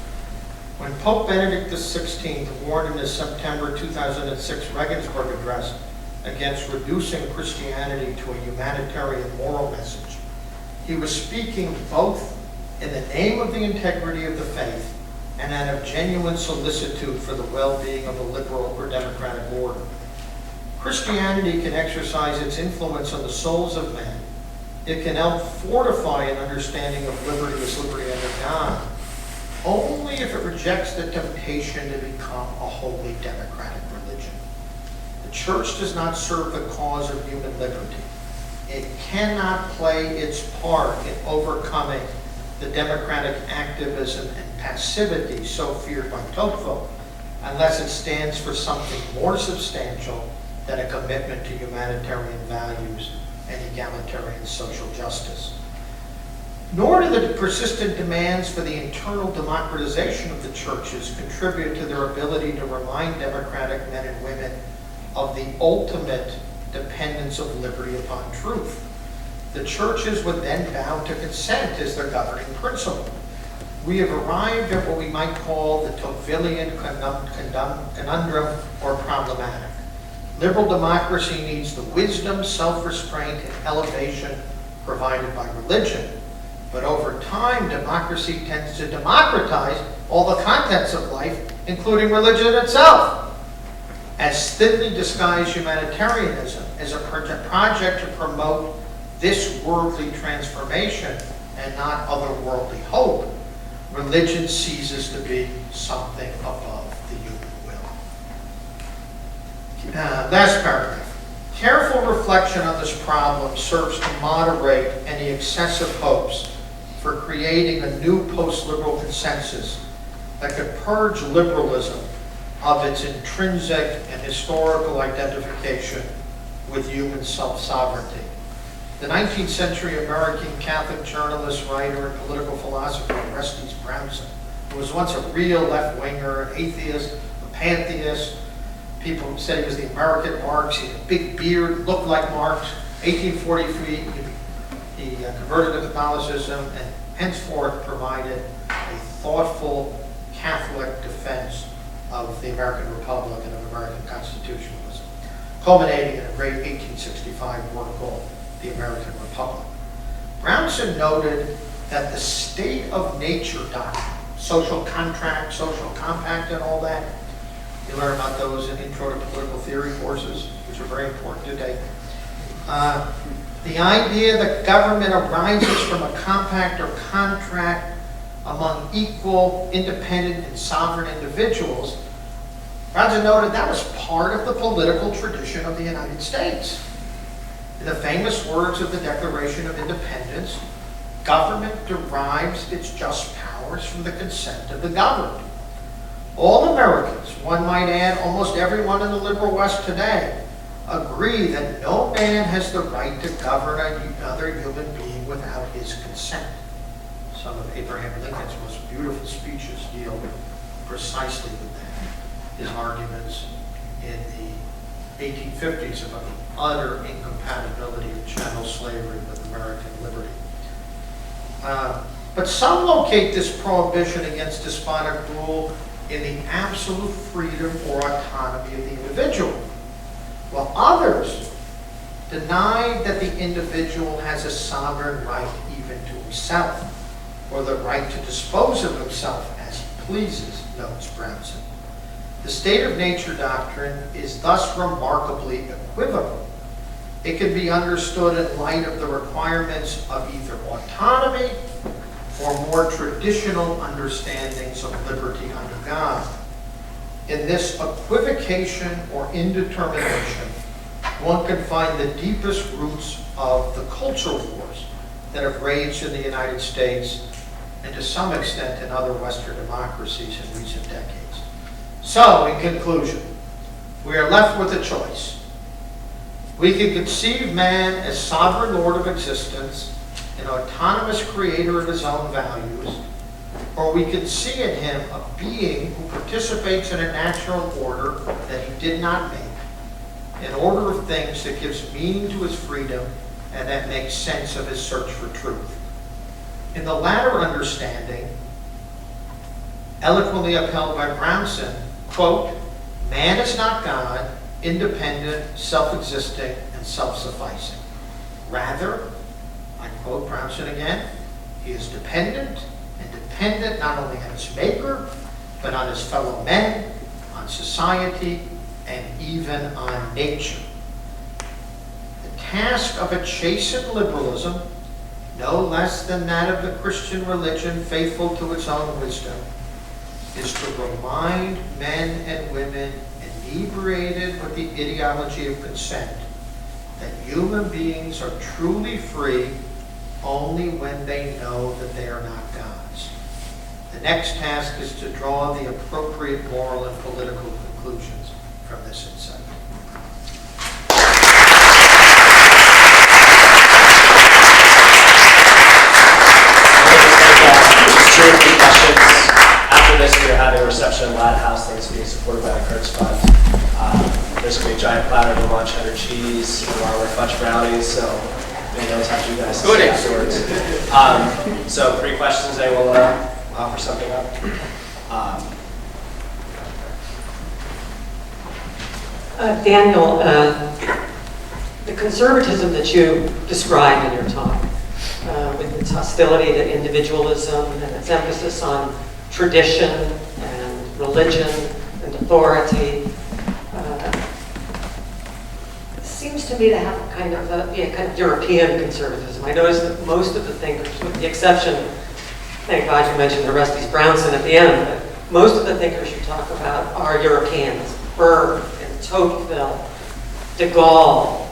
When Pope Benedict XVI warned in his September 2006 Regensburg address against reducing Christianity to a humanitarian moral message, he was speaking both in the name of the integrity of the faith and out of genuine solicitude for the well-being of a liberal or democratic order. Christianity can exercise its influence on the souls of men. It can help fortify an understanding of liberty as liberty under God, only if it rejects the temptation to become a wholly democratic religion. The church does not serve the cause of human liberty. It cannot play its part in overcoming the democratic activism and passivity so feared by Tocqueville, unless it stands for something more substantial than a commitment to humanitarian values and egalitarian social justice. Nor do the persistent demands for the internal democratization of the churches contribute to their ability to remind democratic men and women of the ultimate dependence of liberty upon truth. The churches would then bow to consent as their governing principle. We have arrived at what we might call the Tocquevillian conundrum or problematic. Liberal democracy needs the wisdom, self-restraint, and elevation provided by religion. But over time, democracy tends to democratize all the contents of life, including religion itself. As thinly disguised humanitarianism as a project to promote this worldly transformation and not otherworldly hope, religion ceases to be something above the human will. Last paragraph. Careful reflection on this problem serves to moderate any excessive hopes for creating a new post-liberal consensus that could purge liberalism of its intrinsic and historical identification with human self-sovereignty. The 19th century American Catholic journalist, writer, and political philosopher Orestes Brownson, who was once a real left-winger, an atheist, a pantheist. People said he was the American Marx. He had a big beard, looked like Marx. 1843, he converted to Catholicism and henceforth provided a thoughtful Catholic defense of the American Republic and of American constitutionalism, culminating in a great 1865 work called The American Republic. Brownson noted that the state of nature doctrine, social contract, social compact, and all that, you learn about those in Intro to Political Theory courses, which are very important today. The idea that government arises from a compact or contract among equal, independent, and sovereign individuals, Brownson noted that was part of the political tradition of the United States. In the famous words of the Declaration of Independence, government derives its just powers from the consent of the governed. All Americans, one might add almost everyone in the liberal West today, agree that no man has the right to govern another human being without his consent. Some of Abraham Lincoln's most beautiful speeches deal precisely with that. His arguments in the 1850s about the utter incompatibility of chattel slavery with American liberty. But some locate this prohibition against despotic rule in the absolute freedom or autonomy of the individual, while others deny that the individual has a sovereign right even to himself, or the right to dispose of himself as he pleases, notes Brownson. The state of nature doctrine is thus remarkably equivocal. It can be understood in light of the requirements of either autonomy or more traditional understandings of liberty under God. In this equivocation or indetermination, one can find the deepest roots of the cultural wars that have raged in the United States and to some extent in other Western democracies in recent decades. So, in conclusion, we are left with a choice. We can conceive man as sovereign lord of existence, an autonomous creator of his own values, or we can see in him a being who participates in a natural order that he did not make, an order of things that gives meaning to his freedom and that makes sense of his search for truth. In the latter understanding, eloquently upheld by Brownson, quote, man is not God, independent, self-existing, and self-sufficing. Rather, I quote Brownson again, he is dependent, and dependent not only on his maker, but on his fellow men, on society, and even on nature. The task of a chastened liberalism, no less than that of the Christian religion faithful to its own wisdom, is to remind men and women inebriated with the ideology of consent that human beings are truly free only when they know that they are not gods. The next task is to draw the appropriate moral and political conclusions from this insight. After this, we're having a reception in Latin House that's being supported by the Kurtz Fund. There's going to be a giant platter of Vermont cheddar cheese and along with fudge brownies, so maybe those have you guys to say afterwards. So 3 questions. Anyone want to offer something up? Daniel, the conservatism that you described in your talk, with its hostility to individualism and its emphasis on tradition and religion and authority, seems to me to have kind of European conservatism. I noticed that most of the thinkers, with the exception, thank God you mentioned Orestes Brownson at the end, but most of the thinkers you talk about are Europeans. Burke and Tocqueville, de Gaulle,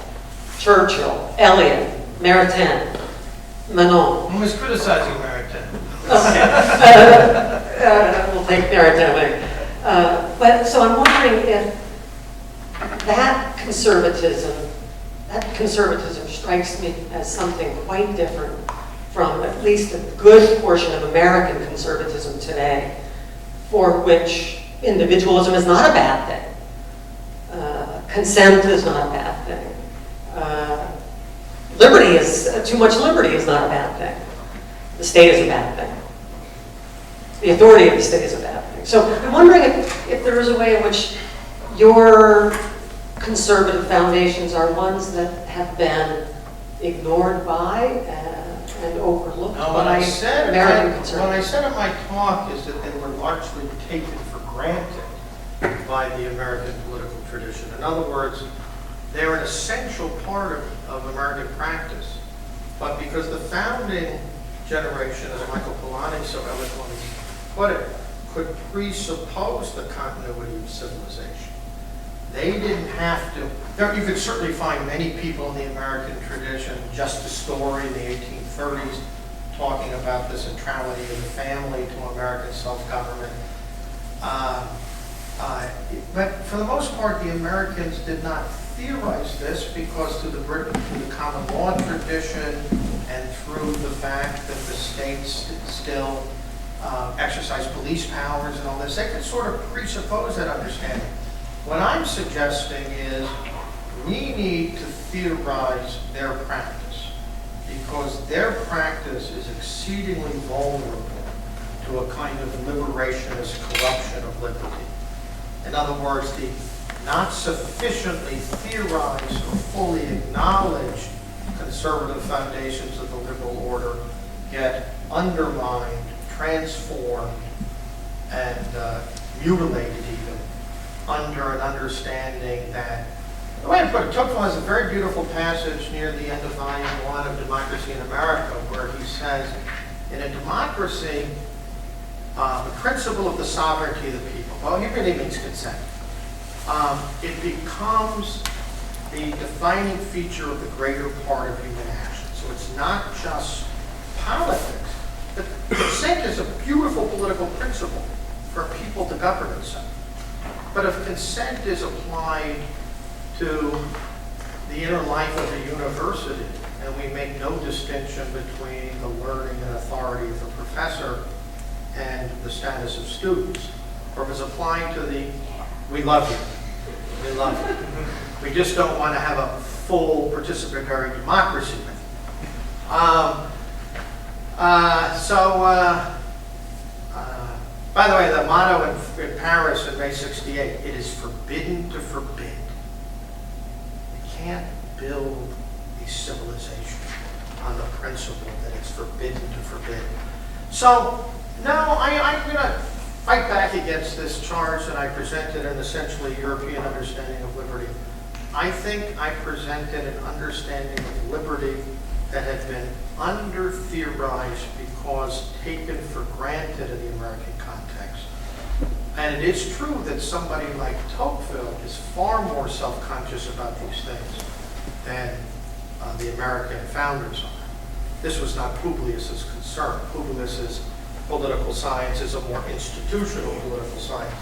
Churchill, Eliot, Maritain, Manent. Who was criticizing Maritain? Okay. We'll take Maritain later. But so I'm wondering if that conservatism strikes me as something quite different from at least a good portion of American conservatism today, for which individualism is not a bad thing. Consent is not a bad thing. Too much liberty is not a bad thing. The state is a bad thing. The authority of the state is a bad thing. So I'm wondering if there is a way in which your conservative foundations are ones that have been ignored by and overlooked by American conservatives. What I said in my talk is that they were largely taken for granted by the American political tradition. In other words, they're an essential part of American practice. But because the founding generation, as Michael Polanyi so eloquently put it, could presuppose the continuity of civilization, they didn't have to. Now, you could certainly find many people in the American tradition, Justice Story in the 1830s, talking about the centrality of the family to American self-government. But for the most part, the Americans did not theorize this because through the common law tradition and through the fact that the states still exercise police powers and all this, they could sort of presuppose that understanding. What I'm suggesting is we need to theorize their practice because their practice is exceedingly vulnerable to a kind of liberationist corruption of liberty. In other words, the not sufficiently theorized or fully acknowledged conservative foundations of the liberal order get undermined, transformed, and mutilated even under an understanding that, the way I put it, Tocqueville has a very beautiful passage near the end of Volume 1 of Democracy in America where he says, in a democracy, the principle of the sovereignty of the people, well, he really means consent. It becomes the defining feature of the greater part of human action. So it's not just politics, but consent is a beautiful political principle for people to govern themselves. But if consent is applied to the inner life of a university, and we make no distinction between the learning and authority of the professor and the status of students, or if it's applying to the, we love you, we love you. We just don't want to have a full participatory democracy with you. By the way, the motto in Paris in May '68, it is forbidden to forbid. You can't build a civilization on the principle that it's forbidden to forbid. So, no, I'm going to fight back against this charge that I presented an essentially European understanding of liberty. I think I presented an understanding of liberty that had been under-theorized because taken for granted in the American context. And it is true that somebody like Tocqueville is far more self-conscious about these things than the American founders are. This was not Publius's concern. Publius's political science is a more institutional political science.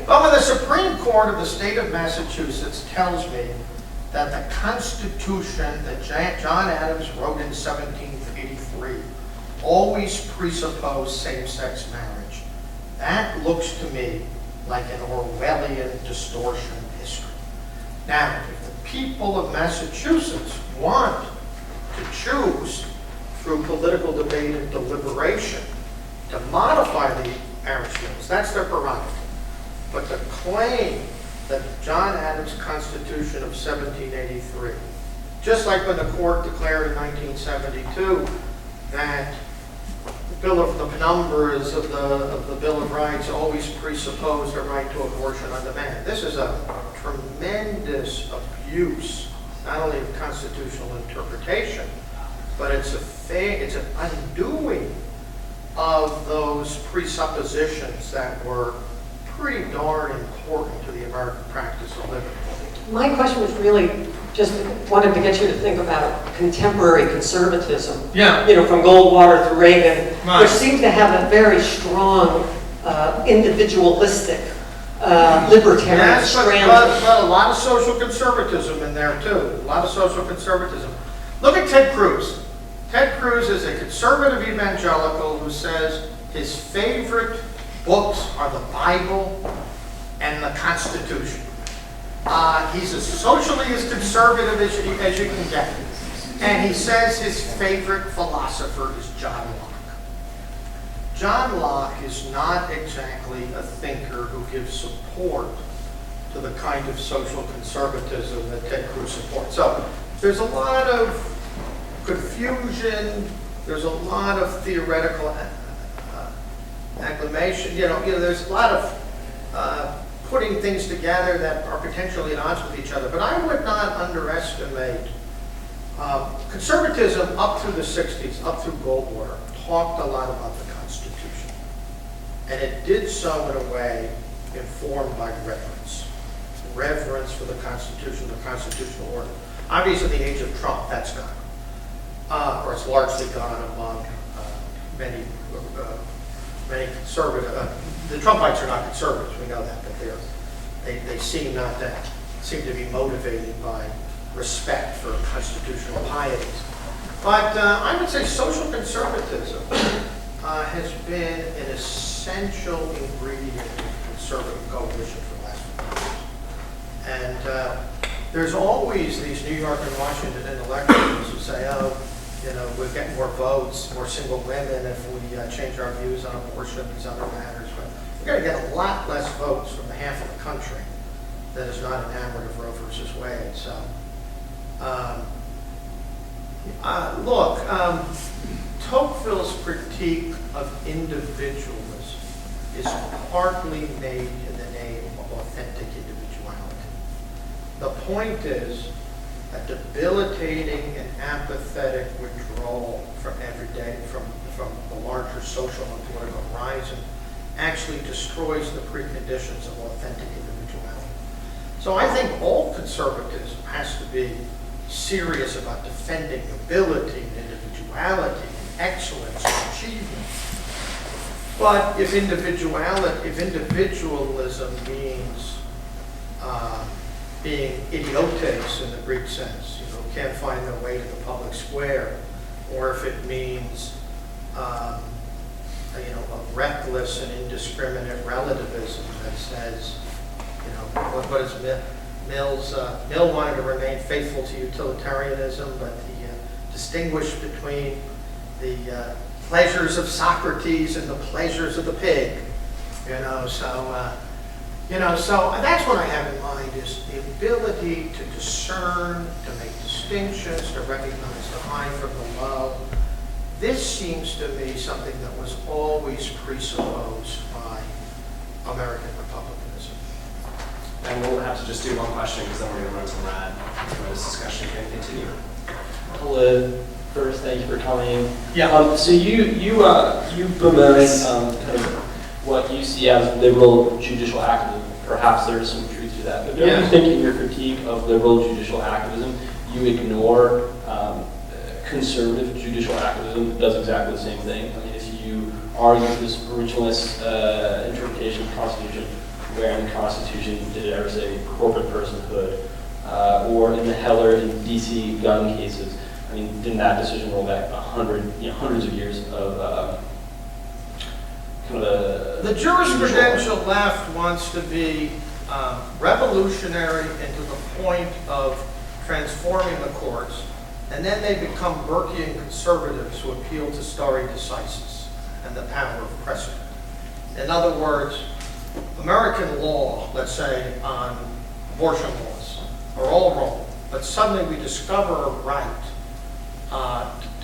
But when the Supreme Court of the state of Massachusetts tells me that the Constitution that John Adams wrote in 1783 always presupposed same-sex marriage, that looks to me like an Orwellian distortion of history. Now, if the people of Massachusetts want to choose through political debate and deliberation to modify the marriage laws, that's their prerogative. But the claim that John Adams' Constitution of 1783, just like when the court declared in 1972 that the penumbras of the Bill of Rights always presupposed a right to abortion on demand. This is a tremendous abuse, not only of constitutional interpretation, but it's an undoing of those presuppositions that were pretty darn important to the American practice of liberty. My question was really just wanted to get you to think about contemporary conservatism. Yeah. You know, from Goldwater through Reagan, Right. which seemed to have a very strong individualistic libertarian Yes, strand. but a lot of social conservatism in there too. A lot of social conservatism. Look at Ted Cruz. Ted Cruz is a conservative evangelical who says his favorite books are the Bible and the Constitution. He's as socially as conservative as you can get. And he says his favorite philosopher is John Locke. John Locke is not exactly a thinker who gives support to the kind of social conservatism that Ted Cruz supports. So there's a lot of confusion, there's a lot of theoretical acclamation, there's a lot of putting things together that are potentially at odds with each other. But I would not underestimate conservatism up through the 60s, up through Goldwater, talked a lot about the Constitution. And it did so in a way informed by reverence. Reverence for the Constitution, the constitutional order. Obviously, in the age of Trump, that's gone. Or it's largely gone among many many conservative, the Trumpites are not conservatives, we know that, but they seem not that, seem to be motivated by respect for constitutional pieties. But I would say social conservatism has been an essential ingredient in conservative coalition for the last few years. And there's always these New York and Washington intellectuals who say, oh, you know, we'll get more votes, more single women if we change our views on abortion and these other matters. But we're going to get a lot less votes from the half of the country that is not enamored of Roe versus Wade. So, look, Tocqueville's critique of individualism is partly made in the name of authentic individuality. The point is a debilitating and apathetic withdrawal from everyday, from the larger social and political horizon actually destroys the preconditions of authentic individuality. So I think all conservatism has to be serious about defending ability and individuality and excellence and achievement. But if individualism means being idiotes in the Greek sense, you know, can't find their way to the public square, or if it means, you know, a reckless and indiscriminate relativism that says, you know, what is Mill wanted to remain faithful to utilitarianism, but he distinguished between the pleasures of Socrates and the pleasures of the pig, you know, so that's what I have in mind, is the ability to discern, to make distinctions, to recognize the high from the low. This seems to me something that was always presupposed by American republicanism. And we'll have to just do one question because then we're going to run to Brad before this discussion can continue. Hello. First, thank you for coming. Yeah. So you bemoan kind of what you see as liberal judicial activism. Perhaps there is some truth to that. But don't you think in your critique of liberal judicial activism, you ignore conservative judicial activism that does exactly the same thing? I mean, if you argue this originalist interpretation of the Constitution, where in the Constitution did it ever say corporate personhood, or in the Heller and DC gun cases, I mean, didn't that decision roll back hundreds of years of the jurisprudential left wants to be revolutionary and to the point of transforming the courts, and then they become Burkean conservatives who appeal to stare decisis and the power of precedent. In other words, American law, let's say on abortion laws, are all wrong, but suddenly we discover a right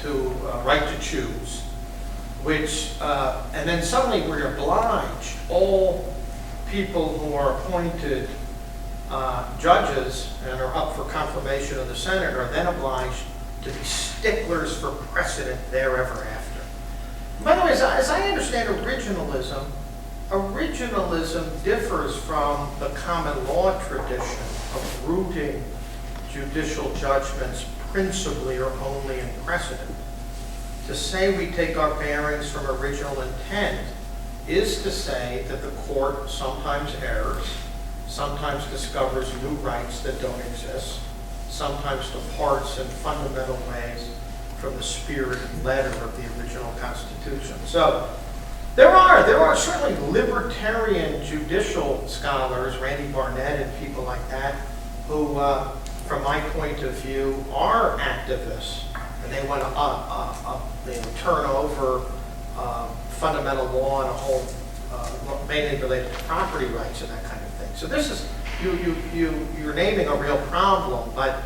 to choose, which, and then suddenly we're obliged, all people who are appointed judges and are up for confirmation of the Senate are then obliged to be sticklers for precedent therever after. By the way, as I understand originalism differs from the common law tradition of rooting judicial judgments principally or only in precedent. To say we take our bearings from original intent is to say that the court sometimes errs, sometimes discovers new rights that don't exist, sometimes departs in fundamental ways from the spirit and letter of the original Constitution. So there are certainly libertarian judicial scholars, Randy Barnett and people like that, who, from my point of view, are activists, and they want to turn over fundamental law and a whole, mainly related to property rights and that kind of thing. So this is, you're naming a real problem, but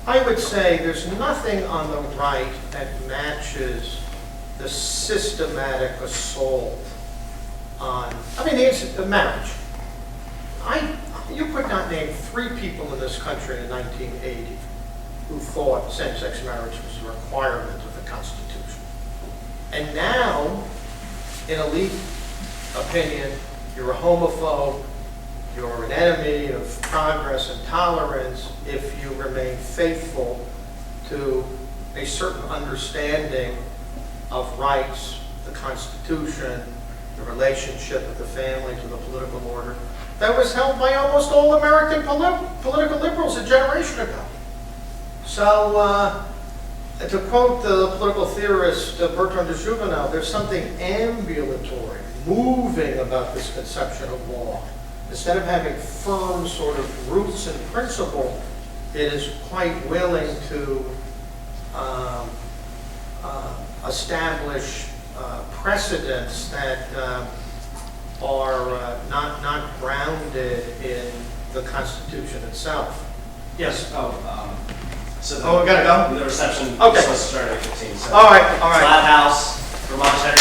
I would say there's nothing on the right that matches the systematic assault on, the marriage. You could not name 3 people in this country in 1980 who thought same-sex marriage was a requirement of the Constitution. And now, in elite opinion, you're a homophobe, you're an enemy of progress and tolerance if you remain faithful to a certain understanding of rights the Constitution, the relationship of the family to the political order, that was held by almost all American political liberals a generation ago. So, to quote the political theorist Bertrand de Juvenal, there's something ambulatory, moving about this conception of law. Instead of having firm sort of roots and principle, it is quite willing to establish precedents that are not grounded in the Constitution itself. Yes. So We gotta go? The reception Okay. was supposed to start at 15. So All right. Flat House, Vermont Tech.